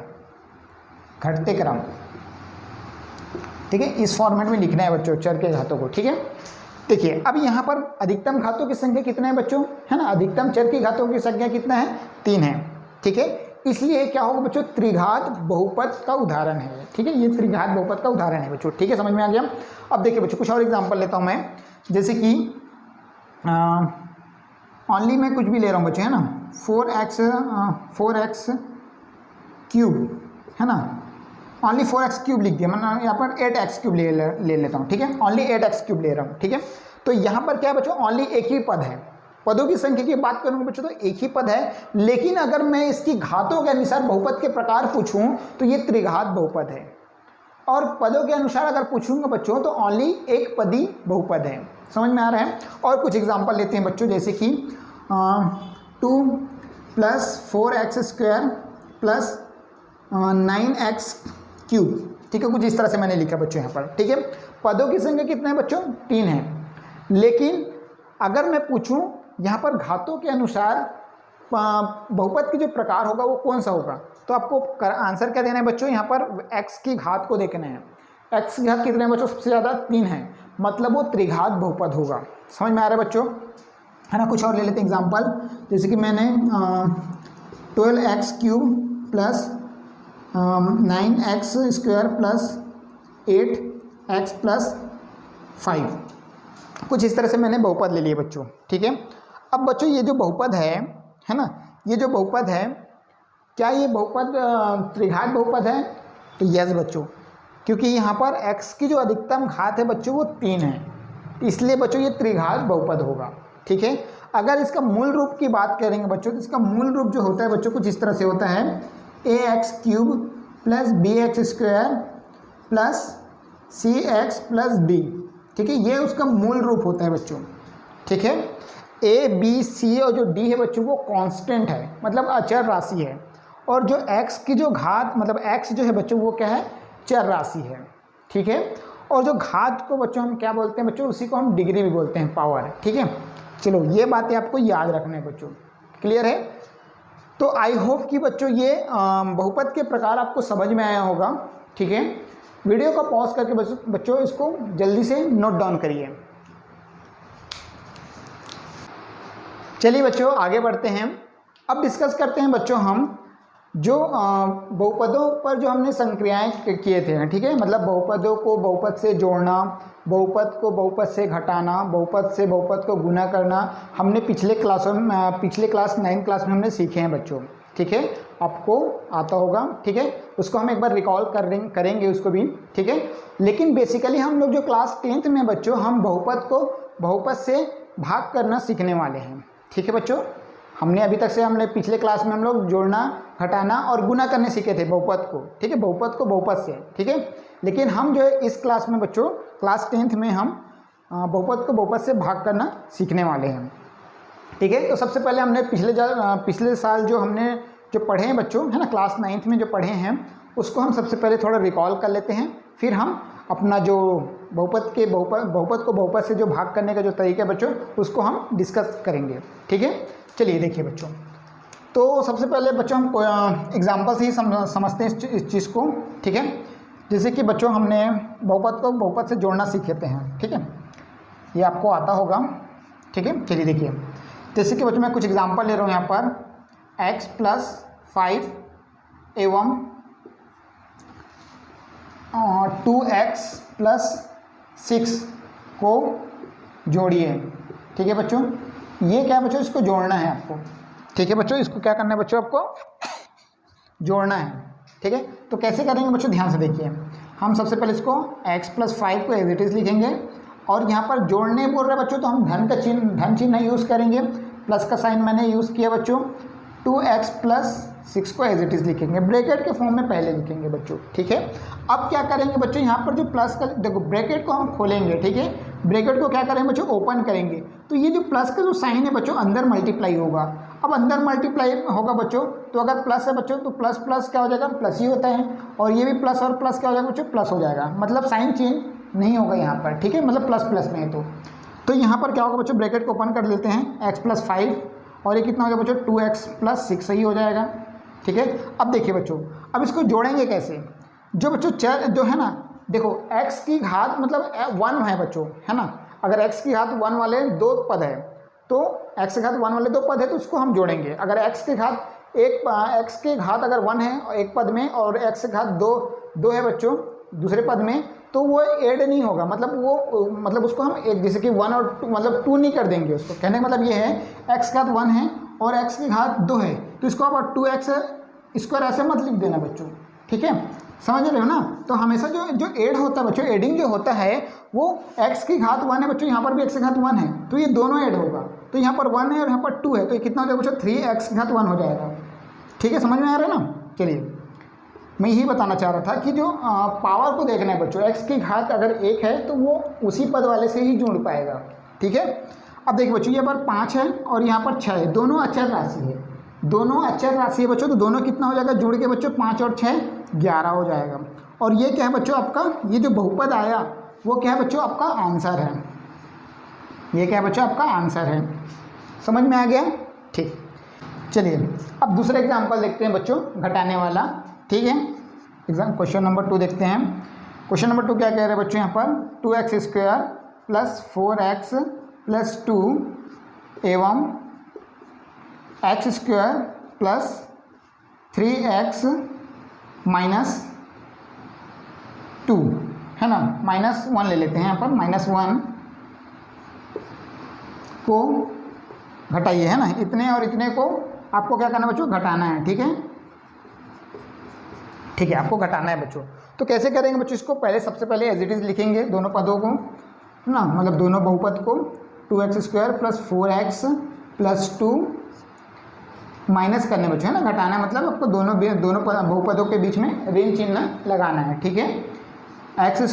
घटते क्रम, ठीक है, इस फॉर्मेट में लिखना है बच्चों चर के घातों को, ठीक है। देखिए अब यहाँ पर अधिकतम घातों की संख्या कितना है बच्चों, है ना, अधिकतम चर की घातों की संख्या कितना है, 3 है, ठीक है। इसलिए क्या होगा बच्चों, त्रिघात बहुपद का उदाहरण है, ठीक है, ये त्रिघात बहुपद का उदाहरण है बच्चों, ठीक है, समझ में आ गया। अब देखिए बच्चों कुछ और एग्जांपल लेता हूँ मैं, जैसे कि ओनली मैं कुछ भी ले रहा हूँ बच्चों, है ना, 4x क्यूब, है ना, ओनली 4x क्यूब लिख दिया, मैंने यहाँ पर 8x क्यूब ले लेता हूँ, ठीक है, ओनली 8x क्यूब ले रहा हूँ, ठीक है। तो यहाँ पर क्या है बच्चों, ओनली एक ही पद है, पदों की संख्या की बात करूँगा बच्चों तो एक ही पद है, लेकिन अगर मैं इसकी घातों के अनुसार बहुपद के प्रकार पूछूं तो ये त्रिघात बहुपद है, और पदों के अनुसार अगर पूछूंगा बच्चों तो ओनली एक पदी बहुपद है। समझ में आ रहा है। और कुछ एग्जांपल लेते हैं बच्चों, जैसे कि 2 + 4x² + 9x क्यूब, ठीक है, कुछ इस तरह से मैंने लिखा बच्चों यहाँ पर, ठीक है। पदों की संख्या कितना है बच्चों, 3 है, लेकिन अगर मैं पूछूं यहाँ पर घातों के अनुसार बहुपद की जो प्रकार होगा वो कौन सा होगा, तो आपको आंसर क्या देना है बच्चों, यहाँ पर x की घात को देखना है, x की घात कितने हैं बच्चों, सबसे ज़्यादा 3 है, मतलब वो त्रिघात बहुपद होगा। समझ में आ रहा है बच्चों, है ना। कुछ और ले लेते हैं एग्जांपल, जैसे कि मैंने 12x³ + 9x² + 8x + 5, कुछ इस तरह से मैंने बहुपद ले लिए बच्चों, ठीक है। अब बच्चों ये जो बहुपद है ना, ये जो बहुपद है, क्या ये बहुपद त्रिघात बहुपद है, तो यस बच्चों, क्योंकि यहाँ पर x की जो अधिकतम घात है बच्चों वो 3 है, इसलिए बच्चों ये त्रिघात बहुपद होगा, ठीक है। अगर इसका मूल रूप की बात करेंगे बच्चों तो इसका मूल रूप जो होता है बच्चों कुछ इस तरह से होता है, ax³ + bx² + cx + d, ठीक है, ये उसका मूल रूप होता है बच्चों, ठीक है। a b c और जो d है बच्चों वो कांस्टेंट है, मतलब अचर राशि है, और जो x की जो घात मतलब x जो है बच्चों वो क्या है, चर राशि है, ठीक है। और जो घात को बच्चों हम क्या बोलते हैं बच्चों, उसी को हम डिग्री भी बोलते हैं, पावर, ठीक है। चलो ये बातें आपको याद रखना है बच्चों, क्लियर है। तो आई होप कि बच्चों ये बहुपद के प्रकार आपको समझ में आया होगा, ठीक है। वीडियो को पॉज करके बच्चों इसको जल्दी से नोट डाउन करिए। चलिए बच्चों आगे बढ़ते हैं। अब डिस्कस करते हैं बच्चों हम जो बहुपदों पर जो हमने संक्रियाएं किए थे, ठीक है, मतलब बहुपदों को बहुपद से जोड़ना, बहुपद को बहुपद से घटाना, बहुपद से बहुपद को गुना करना, हमने पिछले क्लास 9 क्लास में हमने सीखे हैं बच्चों, ठीक है, आपको आता होगा, ठीक है, उसको हम एक बार रिकॉल करेंगे उसको भी, ठीक है। लेकिन बेसिकली हम लोग जो क्लास 10th में बच्चों हम बहुपद को बहुपद से भाग करना सीखने वाले हैं, ठीक है बच्चों। हमने अभी तक से हमने पिछले क्लास में हम लोग जोड़ना, घटाना और गुना करने सीखे थे बहुपद को, ठीक है, बहुपद को बहुपद से, ठीक है। लेकिन हम जो है इस क्लास में बच्चों क्लास 10th में हम बहुपद को बहुपद से भाग करना सीखने वाले हैं, ठीक है। तो सबसे पहले हमने पिछले साल जो हमने पढ़े हैं बच्चों, है ना, क्लास 9th में जो पढ़े हैं उसको हम सबसे पहले थोड़ा रिकॉल कर लेते हैं, फिर हम अपना जो बहुपद को बहुपद से जो भाग करने का जो तरीका है बच्चों उसको हम डिस्कस करेंगे, ठीक है। चलिए देखिए बच्चों, तो सबसे पहले बच्चों हम एग्जाम्पल से ही समझते हैं इस चीज़ को, ठीक है। जैसे कि बच्चों हमने बहुपद को बहुपद से जोड़ना सीखते हैं, ठीक है, ये आपको आता होगा, ठीक है। चलिए देखिए, जैसे कि बच्चों मैं कुछ एग्जाम्पल ले रहा हूँ यहाँ पर, x + 5 एवं 2x + 6 को जोड़िए, ठीक है बच्चों। ये क्या है बच्चों, इसको जोड़ना है आपको, ठीक है बच्चों, इसको क्या करना है बच्चों, आपको जोड़ना है, ठीक है। तो कैसे करेंगे बच्चों, ध्यान से देखिए। हम सबसे पहले इसको x + 5 को एज इट इज़ लिखेंगे, और यहाँ पर जोड़ने बोल रहे हैं बच्चों तो हम धन चिन्ह यूज़ करेंगे, प्लस का साइन मैंने यूज़ किया बच्चों। 2x + 6 को एज इट इज़ लिखेंगे, ब्रैकेट के फॉर्म में पहले लिखेंगे बच्चों, ठीक है। अब क्या करेंगे बच्चों, यहाँ पर जो प्लस का देखो ब्रैकेट को हम खोलेंगे, ठीक है, ब्रैकेट को क्या करेंगे बच्चों, ओपन करेंगे, तो ये जो प्लस का जो साइन है बच्चों अंदर मल्टीप्लाई होगा। अब अंदर मल्टीप्लाई होगा बच्चों, तो अगर प्लस है बच्चों तो प्लस प्लस क्या हो जाएगा, प्लस ही होता है, और ये भी प्लस और प्लस क्या हो जाएगा बच्चों, प्लस हो जाएगा, मतलब साइन चेंज नहीं होगा यहाँ पर, ठीक है, मतलब प्लस प्लस में है तो यहाँ पर क्या होगा बच्चों, ब्रैकेट को ओपन कर लेते हैं, x + 5 और ये कितना हो जाएगा बच्चों 2x + 6 सही हो जाएगा, ठीक है। अब देखिए बच्चों, अब इसको जोड़ेंगे कैसे, जो बच्चों चर जो है ना, देखो x की घात मतलब 1 है बच्चों, है ना, अगर x की घात 1 वाले 2 पद है तो x की घात 1 वाले 2 पद है तो उसको हम जोड़ेंगे। अगर x की घात अगर 1 है एक पद में और x की घात 2 है बच्चों दूसरे पद में, तो वो ऐड नहीं होगा, मतलब उसको हम एक जैसे कि 1 और 2 मतलब 2 नहीं कर देंगे उसको। कहने का मतलब ये है x की घात 1 है और x की घात 2 है तो इसको आप 2x स्क्वायर ऐसे मत लिख देना बच्चों, ठीक है, समझ रहे हो ना। तो हमेशा जो ऐड होता है बच्चों, एडिंग जो होता है वो x की घात 1 है बच्चों, यहाँ पर भी x की घात 1 है तो ये दोनों ऐड होगा, तो यहाँ पर 1 है और यहाँ पर 2 है तो ये कितना हो जाएगा बच्चों 3x की घात 1 हो जाएगा, ठीक है, समझ में आ रहा है ना। चलिए मैं यही बताना चाह रहा था कि जो पावर को देखना है बच्चों, x की घात अगर 1 है तो वो उसी पद वाले से ही जुड़ पाएगा, ठीक है। अब देखिए बच्चों यहाँ पर 5 है और यहाँ पर 6 है, दोनों अचर राशि है, दोनों अचर राशि है बच्चों, तो दोनों कितना हो जाएगा जुड़ के बच्चों 5 और 6 11 हो जाएगा। और ये क्या है बच्चों आपका, ये जो बहुपद आया वो क्या है बच्चों आपका आंसर है, ये क्या है बच्चों आपका आंसर है, समझ में आ गया, ठीक। चलिए अब दूसरा एग्जाम्पल देखते हैं बच्चों घटाने वाला, ठीक है। क्वेश्चन नंबर 2 देखते हैं। क्वेश्चन नंबर 2 क्या कह रहे हैं बच्चों यहाँ पर 2x² + 4x + 2 एवं x² + 3x - 2 है ना, -1 ले लेते हैं यहाँ पर, -1 को घटाइए, है ना, इतने और इतने को आपको क्या करना है बच्चों घटाना है, ठीक है, ठीक है, आपको घटाना है बच्चों। तो कैसे करेंगे बच्चों, इसको पहले सबसे पहले एज इट इज़ लिखेंगे दोनों पदों को ना, मतलब दोनों बहुपद को 2x² + 4x + 2 माइनस करने बच्चों, है ना, घटाना मतलब आपको दोनों बहुपदों के बीच में ऋण चिन्ह लगाना है, ठीक है। x²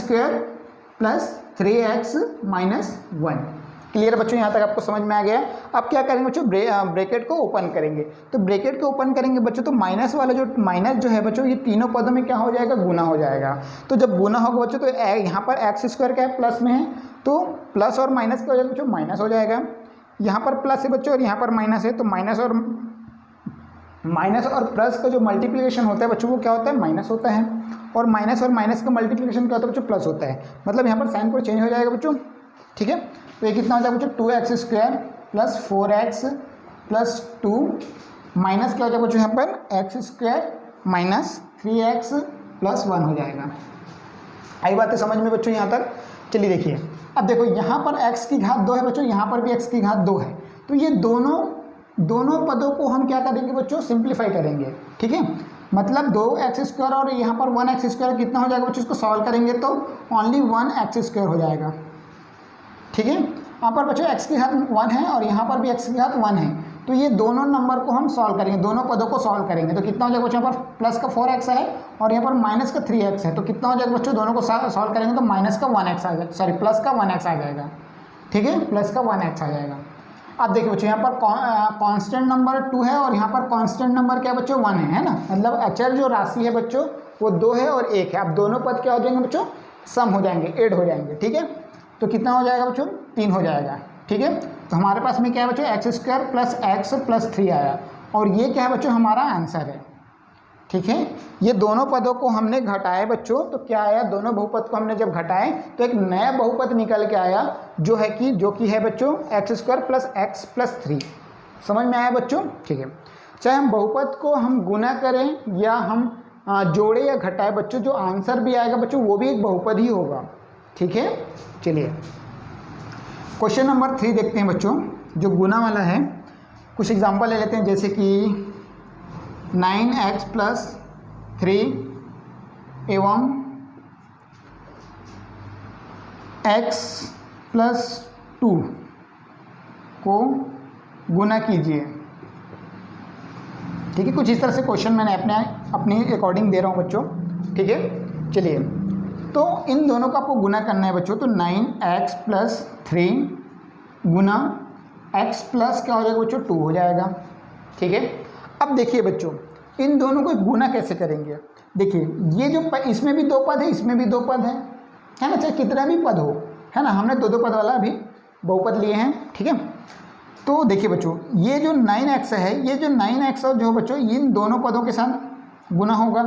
+ 3x - 1 क्लियर बच्चों, यहाँ तक आपको समझ में आ गया। अब क्या करेंगे बच्चों, ब्रैकेट को ओपन करेंगे, तो ब्रैकेट को ओपन करेंगे बच्चों तो माइनस वाला जो माइनस जो है बच्चों ये तीनों पदों में क्या हो जाएगा गुना हो जाएगा। तो जब गुना होगा बच्चों तो यहाँ पर x² क्या है प्लस में है तो प्लस और माइनस क्या हो जाएगा बच्चों माइनस हो जाएगा, यहाँ पर प्लस है बच्चों और यहाँ पर माइनस है तो माइनस और प्लस का जो मल्टीप्लिकेशन होता है बच्चों वो क्या होता है माइनस होता है, और माइनस का मल्टीप्लिकेशन क्या होता है बच्चों प्लस होता है, मतलब यहाँ पर साइन पूरा चेंज हो जाएगा बच्चों, ठीक है। तो ये कितना हो जाएगा बच्चों 2x² + 4x + 2 माइनस क्या हो जाएगा बच्चों यहाँ पर x² - 3x + 1 हो जाएगा। आई बात है समझ में बच्चों यहाँ तक। चलिए देखिए अब देखो यहाँ पर x की घात 2 है बच्चों, यहाँ पर भी x की घात 2 है, तो ये दोनों पदों को हम क्या करेंगे बच्चों सिंप्लीफाई करेंगे, ठीक है, मतलब 2x² और यहाँ पर 1x² कितना हो जाएगा बच्चों, इसको सॉल्व करेंगे तो ओनली 1x² हो जाएगा, ठीक है। यहाँ पर बच्चों x की घात 1 है और यहाँ पर भी x की घात 1 है, तो ये दोनों नंबर को हम सॉल्व करेंगे, दोनों पदों को सॉल्व करेंगे तो कितना हो जाएगा बच्चों, यहाँ पर प्लस का 4x है और यहाँ पर माइनस का 3x है, तो कितना हो जाएगा बच्चों दोनों को सॉल्व करेंगे तो माइनस का 1x आ जाएगा, सॉरी प्लस का 1x आ जाएगा, ठीक है, प्लस का 1x आ जाएगा। अब देखिए बच्चों यहाँ पर कांस्टेंट नंबर 2 है और यहाँ पर कांस्टेंट नंबर क्या बच्चों 1 है ना, मतलब अचर जो राशि है बच्चों वो 2 है और 1 है। अब दोनों पद क्या हो जाएंगे बच्चों सम हो जाएंगे, ऐड हो जाएंगे, ठीक है, तो कितना हो जाएगा बच्चों 3 हो जाएगा, ठीक है। तो हमारे पास में क्या है बच्चों x² + x + 3 आया और ये क्या है बच्चों हमारा आंसर है, ठीक है। ये दोनों पदों को हमने घटाए बच्चों तो क्या आया, दोनों बहुपद को हमने जब घटाए तो एक नया बहुपद निकल के आया जो कि है बच्चों x² + x + 3, समझ में आया बच्चों, ठीक है। चाहे हम बहुपद को हम गुना करें या हम जोड़े या घटाए बच्चों, जो आंसर भी आएगा बच्चों वो भी एक बहुपद ही होगा, ठीक है। चलिए क्वेश्चन नंबर 3 देखते हैं बच्चों जो गुना वाला है। कुछ एग्जांपल ले लेते हैं जैसे कि 9x + 3 एवं x + 2 को गुना कीजिए, ठीक है। कुछ इस तरह से क्वेश्चन मैंने अपनी अकॉर्डिंग दे रहा हूँ बच्चों, ठीक है। चलिए तो इन दोनों का आपको गुना करना है बच्चों, तो 9x + 3 गुना x प्लस क्या हो जाएगा बच्चों 2 हो जाएगा, ठीक है। अब देखिए बच्चों इन दोनों को गुना कैसे करेंगे, देखिए ये जो इसमें भी 2 पद है इसमें भी 2 पद है, है ना, चाहे कितना भी पद हो, है ना। हमने दो पद वाला भी बहुपद लिए हैं, ठीक है। तो देखिए बच्चों, ये जो 9x है, ये जो 9x और जो बच्चों इन दोनों पदों के साथ गुना होगा,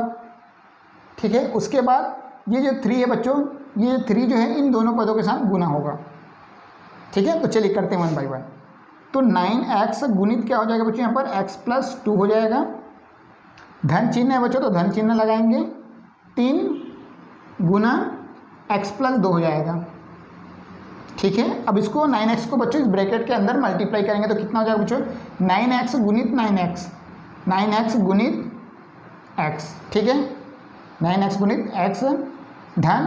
ठीक है। उसके बाद ये जो 3 है बच्चों, ये 3 जो है इन दोनों पदों के साथ गुना होगा, ठीक है। तो चलिए करते हैं 1 बाय 1। तो 9x गुणित क्या हो जाएगा बच्चों, यहाँ पर x + 2 हो जाएगा, धन चिन्ह है बच्चों तो धन चिन्ह लगाएंगे, 3 गुना x + 2 हो जाएगा, ठीक है। अब इसको 9x को बच्चों इस ब्रैकेट के अंदर मल्टीप्लाई करेंगे तो कितना हो जाएगा बच्चों, 9x गुणित 9x, 9x गुणित x, ठीक है। 9x गुणित x धन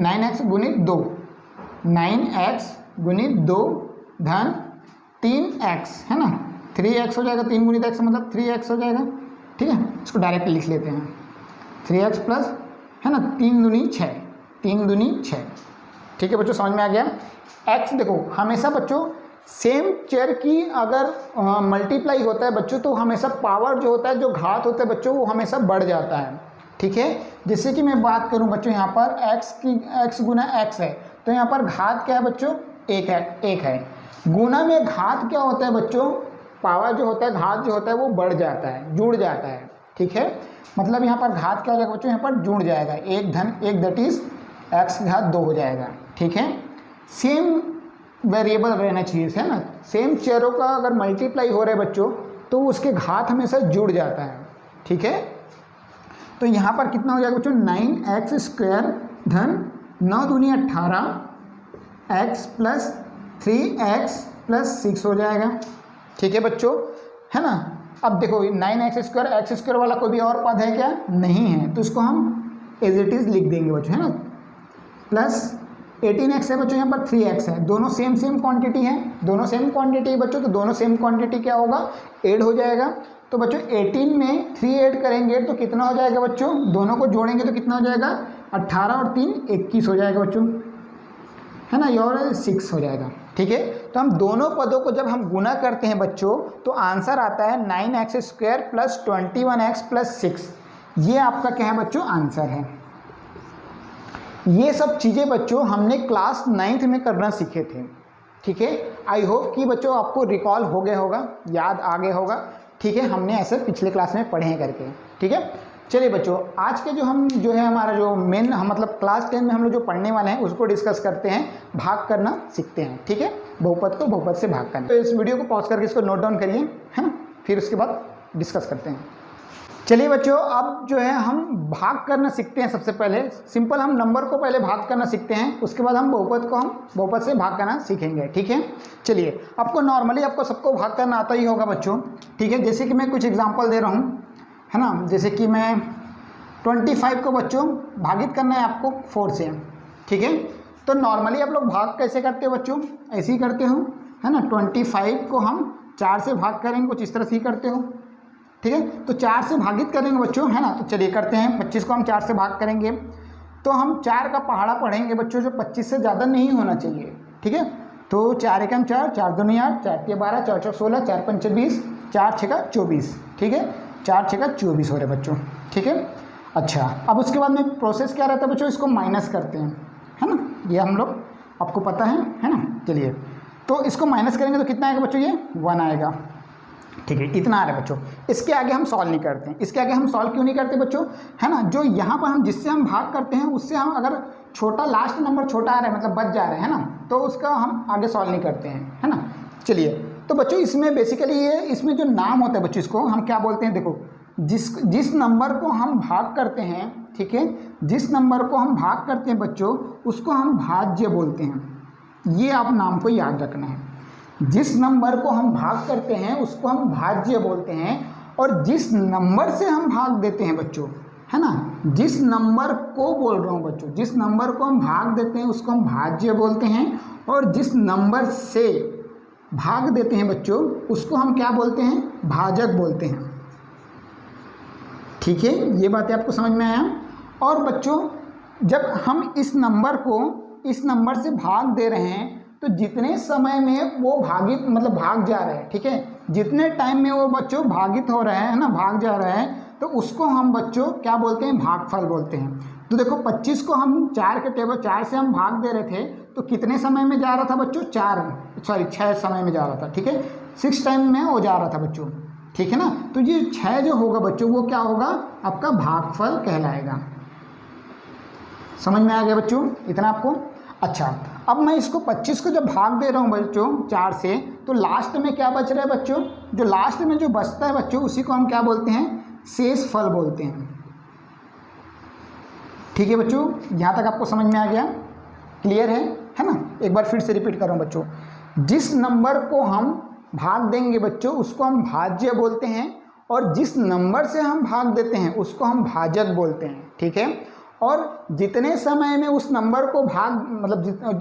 9x गुणित 2, 9x गुणित 2 धन 3x, है ना। 3x हो जाएगा, 3 गुणित x मतलब 3x हो जाएगा, ठीक है। इसको डायरेक्ट लिख लेते हैं, 3x प्लस, है ना, 3 दूनी 6, 3 दूनी 6, ठीक है बच्चों, समझ में आ गया। x देखो हमेशा बच्चों सेम चेयर की अगर मल्टीप्लाई होता है बच्चों तो हमेशा पावर जो होता है, जो घात होता है बच्चों, वो हमेशा बढ़ जाता है, ठीक है। जैसे कि मैं बात करूं बच्चों, यहाँ पर x गुना x है तो यहाँ पर घात क्या है बच्चों, 1 है। गुना में घात क्या होता है बच्चों, पावर जो होता है, घात जो होता है वो बढ़ जाता है, जुड़ जाता है, ठीक है। मतलब यहाँ पर घात क्या हो जाएगा बच्चों, यहाँ पर जुड़ जाएगा, 1 धन 1 दैट इज x घात 2 हो जाएगा, ठीक है। सेम वेरिएबल रहना चाहिए, है ना। सेम चेयरों का अगर मल्टीप्लाई हो रहा है बच्चों तो उसके घात हमेशा जुड़ जाता है, ठीक है। तो यहाँ पर कितना हो जाएगा बच्चों, 9x² धन 9 दूनी 18 x + 3x + 6 हो जाएगा, ठीक है बच्चों, है ना। अब देखो 9x² x² वाला कोई भी और पद है क्या, नहीं है, तो इसको हम एज इट इज़ लिख देंगे बच्चों, है ना। प्लस 18x है बच्चों, यहाँ पर 3x है, दोनों सेम क्वांटिटी है, दोनों सेम क्वांटिटी है बच्चों, तो दोनों सेम क्वांटिटी क्या होगा, ऐड हो जाएगा। तो बच्चों 18 में 3 ऐड करेंगे तो कितना हो जाएगा बच्चों, दोनों को जोड़ेंगे तो कितना हो जाएगा, 18 और 3 21 हो जाएगा बच्चों, है ना, और 6 हो जाएगा, ठीक है। तो हम दोनों पदों को जब हम गुना करते हैं बच्चों तो आंसर आता है 9x² + 21x + 6, ये आपका क्या है बच्चों, आंसर है। ये सब चीज़ें बच्चों हमने क्लास 9th में करना सीखे थे, ठीक है। आई होप कि बच्चों आपको रिकॉल हो गया होगा, याद आ गया होगा, ठीक है। हमने ऐसे पिछले क्लास में पढ़े हैं करके, ठीक है। चलिए बच्चों, आज के जो है हमारा जो मेन मतलब क्लास 10 में हम लोग जो पढ़ने वाले हैं उसको डिस्कस करते हैं, भाग करना सीखते हैं, ठीक है। बहुपद को बहुपद से भाग करना। तो इस वीडियो को पॉज करके इसको नोट डाउन करिए, है ना, फिर उसके बाद डिस्कस करते हैं। चलिए बच्चों, अब जो है हम भाग करना सीखते हैं। सबसे पहले सिंपल हम नंबर को पहले भाग करना सीखते हैं, उसके बाद हम बहुपद से भाग करना सीखेंगे, ठीक है। चलिए, आपको नॉर्मली आपको सबको भाग करना आता ही होगा बच्चों, ठीक है। जैसे कि मैं कुछ एग्जांपल दे रहा हूँ, है ना। जैसे कि मैं 25 को बच्चों भागित करना है आपको 4 से, ठीक है। तो नॉर्मली आप लोग भाग कैसे करते हो बच्चों, ऐसे ही करते हो, है ना। 25 को हम 4 से भाग करेंगे, कुछ इस तरह से ही करते हो, ठीक है। तो 4 से भागित करेंगे बच्चों, है ना। तो चलिए करते हैं। 25 को हम 4 से भाग करेंगे तो हम 4 का पहाड़ा पढ़ेंगे बच्चों, जो 25 से ज़्यादा नहीं होना चाहिए, ठीक है। तो 4 एकम 4, 4 दूनी 8, 4 तिया 12, 4 चौक 16, 4 पंच 20, 4 छक्का 24, ठीक है। 4 छक्का 24 हो रहे बच्चों, ठीक है। अच्छा, अब उसके बाद में प्रोसेस क्या रहता है बच्चों, इसको माइनस करते हैं, है ना। ये हम लोग आपको पता है ना। चलिए, तो इसको माइनस करेंगे तो कितना आएगा बच्चों, ये 1 आएगा, ठीक है। इतना आ रहा है बच्चों। इसके आगे हम सॉल्व नहीं करते हैं। इसके आगे हम सॉल्व क्यों नहीं करते बच्चों, है ना। जो यहाँ पर हम जिससे हम भाग करते हैं उससे हम अगर छोटा लास्ट नंबर छोटा आ रहा है मतलब बच जा रहा है ना, तो उसका हम आगे सॉल्व नहीं करते हैं, है ना। चलिए, तो बच्चों इसमें बेसिकली ये इसमें जो नाम होता है बच्चों, इसको हम क्या बोलते हैं, देखो जिस नंबर को हम भाग करते हैं, ठीक है, जिस नंबर को हम भाग करते हैं बच्चों उसको हम भाज्य बोलते हैं। ये आप नाम को याद रखना है। जिस नंबर को हम भाग करते हैं उसको हम भाज्य बोलते हैं, और जिस नंबर से हम भाग देते हैं बच्चों, है ना, जिस नंबर को बोल रहा हूँ बच्चों, जिस नंबर को हम भाग देते हैं उसको हम भाज्य बोलते हैं, और जिस नंबर से भाग देते हैं बच्चों उसको हम क्या बोलते हैं, भाजक बोलते हैं, ठीक है। ये बातें आपको समझ में आया। और बच्चों जब हम इस नंबर को इस नंबर से भाग दे रहे हैं तो जितने समय में वो भागित मतलब भाग जा रहे हैं, ठीक है, जितने टाइम में वो बच्चों भागित हो रहे हैं, है ना, भाग जा रहे हैं, तो उसको हम बच्चों क्या बोलते हैं, भागफल बोलते हैं। तो देखो 25 को हम 4 के टेबल 4 से हम भाग दे रहे थे, तो कितने समय में जा रहा था बच्चों? 6 समय में जा रहा था, ठीक है, 6 टाइम में वो जा रहा था बच्चों, ठीक है ना। तो ये 6 जो होगा बच्चों वो क्या होगा? आपका भागफल कहलाएगा। समझ में आ गया बच्चों इतना आपको? अच्छा, अब मैं इसको 25 को जब भाग दे रहा हूँ बच्चों 4 से, तो लास्ट में क्या बच रहा है बच्चों? जो लास्ट में जो बचता है बच्चों उसी को हम क्या बोलते हैं? शेषफल बोलते हैं। ठीक है बच्चों, यहाँ तक आपको समझ में आ गया? क्लियर है ना? एक बार फिर से रिपीट कर रहा हूँ बच्चों, जिस नंबर को हम भाग देंगे बच्चों उसको हम भाज्य बोलते हैं, और जिस नंबर से हम भाग देते हैं उसको हम भाजक बोलते हैं, ठीक है। और जितने समय में उस नंबर को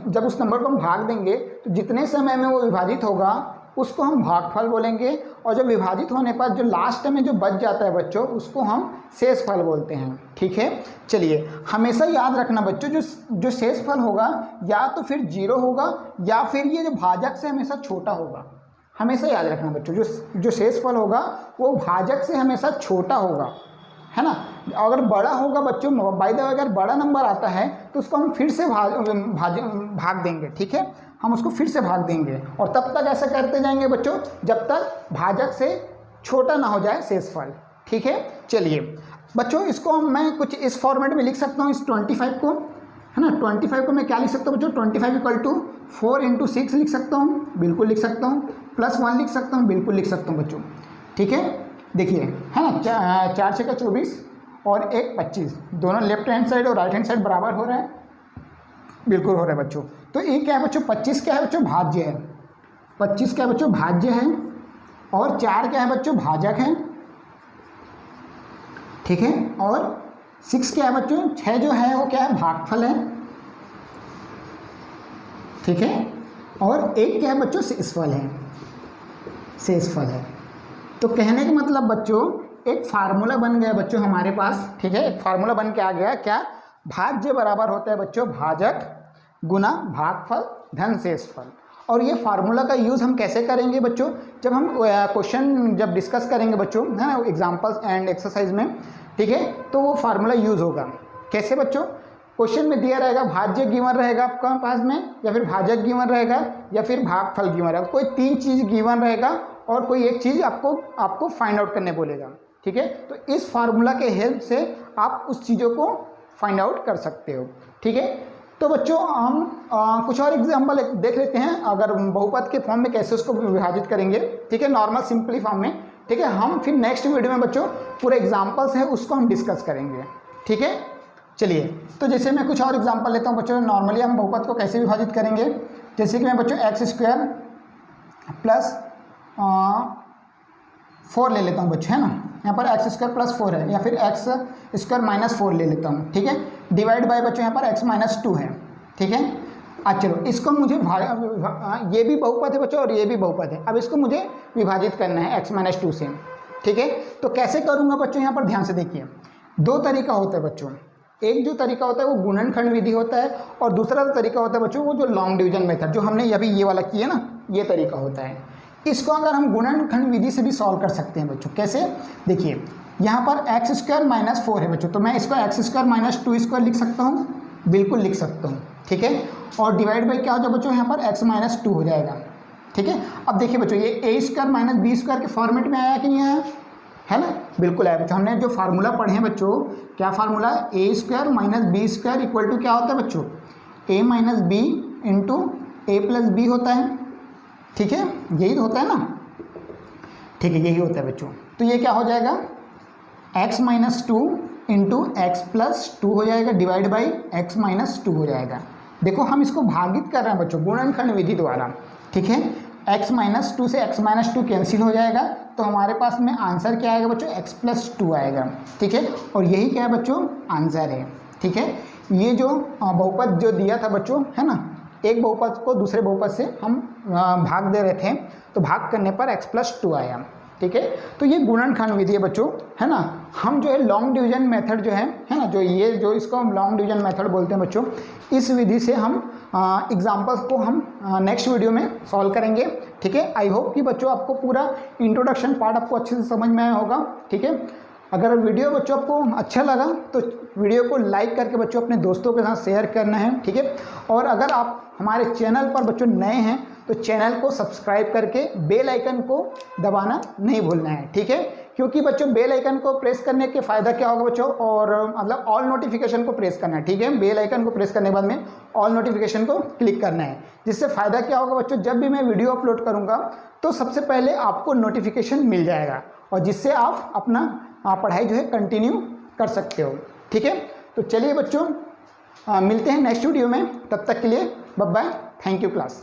जब उस नंबर को हम भाग देंगे तो जितने समय में वो विभाजित होगा उसको हम भागफल बोलेंगे, और जब विभाजित होने पर जो लास्ट में जो बच जाता है बच्चों उसको हम शेषफल बोलते हैं, ठीक है। चलिए, हमेशा याद रखना बच्चों, जो शेषफल होगा या तो फिर 0 होगा या फिर ये जो भाजक से हमेशा छोटा होगा। हमेशा याद रखना बच्चों, जो शेषफल होगा वो भाजक से हमेशा छोटा होगा, है ना। अगर बड़ा होगा बच्चों, बाय द वे अगर बड़ा नंबर आता है तो उसको हम फिर से भाग देंगे, ठीक है, हम उसको फिर से भाग देंगे, और तब तक ऐसा करते जाएंगे बच्चों जब तक भाजक से छोटा ना हो जाए शेषफल, ठीक है। चलिए बच्चों, इसको मैं कुछ इस फॉर्मेट में लिख सकता हूँ, इस 25 को, है ना, 25 को मैं क्या लिख सकता हूँ बच्चों? 25 = 4 × 6 लिख सकता हूँ, बिल्कुल लिख सकता हूँ, +1 लिख सकता हूँ, बिल्कुल लिख सकता हूँ बच्चों, ठीक है। देखिए, है ना, 4 × 6 = 24 और 1 25, दोनों लेफ्ट हैंड साइड और राइट हैंड साइड बराबर हो रहा है, बिल्कुल हो रहा है बच्चों। तो ये क्या है बच्चों? 25 क्या है बच्चों? भाज्य है। 25 क्या है बच्चों? भाज्य है। और 4 क्या है बच्चों? भाजक है, ठीक है। और 6 क्या है बच्चों? 6 जो है वो क्या है? भागफल है, ठीक है। और 1 क्या है बच्चों? शेषफल है, शेषफल है। तो कहने का मतलब बच्चों एक फार्मूला बन गया बच्चों हमारे पास, ठीक है, एक फार्मूला बन के आ गया, क्या? भाज्य बराबर होता है बच्चों भाजक गुना भागफल धन शेषफल। और ये फार्मूला का यूज़ हम कैसे करेंगे बच्चों? जब हम क्वेश्चन जब डिस्कस करेंगे बच्चों, है ना, एग्जाम्पल्स एंड एक्सरसाइज में, ठीक है, तो वो फार्मूला यूज़ होगा। कैसे बच्चों? क्वेश्चन में दिया रहेगा भाज्य गिवन रहेगा आपका पास में, या फिर भाजक गिवन रहेगा, या फिर भागफल गिवन रहेगा, कोई 3 चीज़ गिवन रहेगा और कोई एक चीज़ आपको फाइंड आउट करने बोलेगा, ठीक है। तो इस फार्मूला के हेल्प से आप उस चीज़ों को फाइंड आउट कर सकते हो, ठीक है। तो बच्चों हम कुछ और एग्जाम्पल देख लेते हैं, अगर बहुपद के फॉर्म में कैसे उसको विभाजित करेंगे, ठीक है, नॉर्मल सिंपली फॉर्म में, ठीक है। हम फिर नेक्स्ट वीडियो में बच्चों पूरे एग्जाम्पल्स हैं उसको हम डिस्कस करेंगे, ठीक है। चलिए, तो जैसे मैं कुछ और एग्जाम्पल लेता हूँ बच्चों, नॉर्मली हम बहुपद को कैसे विभाजित करेंगे। जैसे कि मैं बच्चों x² + 4 ले लेता हूँ बच्चों, है ना, यहाँ पर x² + 4 है, या फिर x² - 4 ले लेता हूँ, ठीक है। डिवाइड बाय बच्चों यहाँ पर x - 2 है, ठीक है। अच्छा चलो, इसको मुझे ये भी बहुपद है बच्चों और ये भी बहुपद है, अब इसको मुझे विभाजित करना है x - 2 से, ठीक है। तो कैसे करूँगा बच्चों? यहाँ पर ध्यान से देखिए, 2 तरीका होता है बच्चों। एक जो तरीका होता है वो गुणनखंड विधि होता है, और दूसरा तरीका होता है बच्चों वो जो लॉन्ग डिवीजन मेथड, जो हमने अभी ये वाला किया ना, ये तरीका होता है। इसको अगर हम गुणनखंड विधि से भी सॉल्व कर सकते हैं बच्चों। कैसे? देखिए, यहाँ पर x² - 4 है बच्चों, तो मैं इसको x² - 2² लिख सकता हूँ, बिल्कुल लिख सकता हूँ, ठीक है। और डिवाइड बाई क्या हो जाए बच्चों? यहाँ पर x - 2 हो जाएगा, ठीक है। अब देखिए बच्चों, ये a² - b² के फॉर्मेट में आया कि नहीं आया? है ना, बिल्कुल आया बच्चों। हमने जो फार्मूला पढ़े हैं बच्चों, क्या formula? a² - b² equal to क्या होता है बच्चों? a - b × a + b होता है, ठीक है, यही तो होता है ना, ठीक है, यही होता है बच्चों। तो ये क्या हो जाएगा? x - 2 × x + 2 हो जाएगा, डिवाइड बाई x - 2 हो जाएगा। देखो, हम इसको भागित कर रहे हैं बच्चों गुणनखंड विधि द्वारा, ठीक है। x - 2 से x - 2 कैंसिल हो जाएगा, तो हमारे पास में आंसर क्या आएगा बच्चों? x + 2 आएगा, ठीक है। और यही क्या है बच्चों? आंसर है, ठीक है। ये जो बहुपद जो दिया था बच्चों, है ना, एक बहुपद को दूसरे बहुपद से हम भाग दे रहे थे, तो भाग करने पर x + 2 आया, ठीक है। तो ये गुणनखंड विधि है बच्चों, है ना। हम जो है लॉन्ग डिवीजन मेथड जो है ना, जो इसको हम लॉन्ग डिवीजन मेथड बोलते हैं बच्चों, इस विधि से हम एग्जाम्पल्स को हम नेक्स्ट वीडियो में सॉल्व करेंगे, ठीक है। आई होप कि बच्चों आपको पूरा इंट्रोडक्शन पार्ट आपको अच्छे से समझ में आया होगा, ठीक है। अगर वीडियो बच्चों आपको अच्छा लगा तो वीडियो को लाइक करके बच्चों अपने दोस्तों के साथ शेयर करना है, ठीक है। और अगर आप हमारे चैनल पर बच्चों नए हैं तो चैनल को सब्सक्राइब करके बेल आइकन को दबाना नहीं भूलना है, ठीक है। क्योंकि बच्चों बेल आइकन को प्रेस करने के फ़ायदा क्या होगा बच्चों, और मतलब ऑल नोटिफिकेशन को प्रेस करना है, ठीक है। बेल आइकन को प्रेस करने के बाद में ऑल नोटिफिकेशन को क्लिक करना है, जिससे फ़ायदा क्या होगा बच्चों, जब भी मैं वीडियो अपलोड करूँगा तो सबसे पहले आपको नोटिफिकेशन मिल जाएगा और जिससे आप अपना पढ़ाई जो है कंटिन्यू कर सकते हो, ठीक है। तो चलिए बच्चों मिलते हैं नेक्स्ट वीडियो में, तब तक के लिए bye bye, thank you class.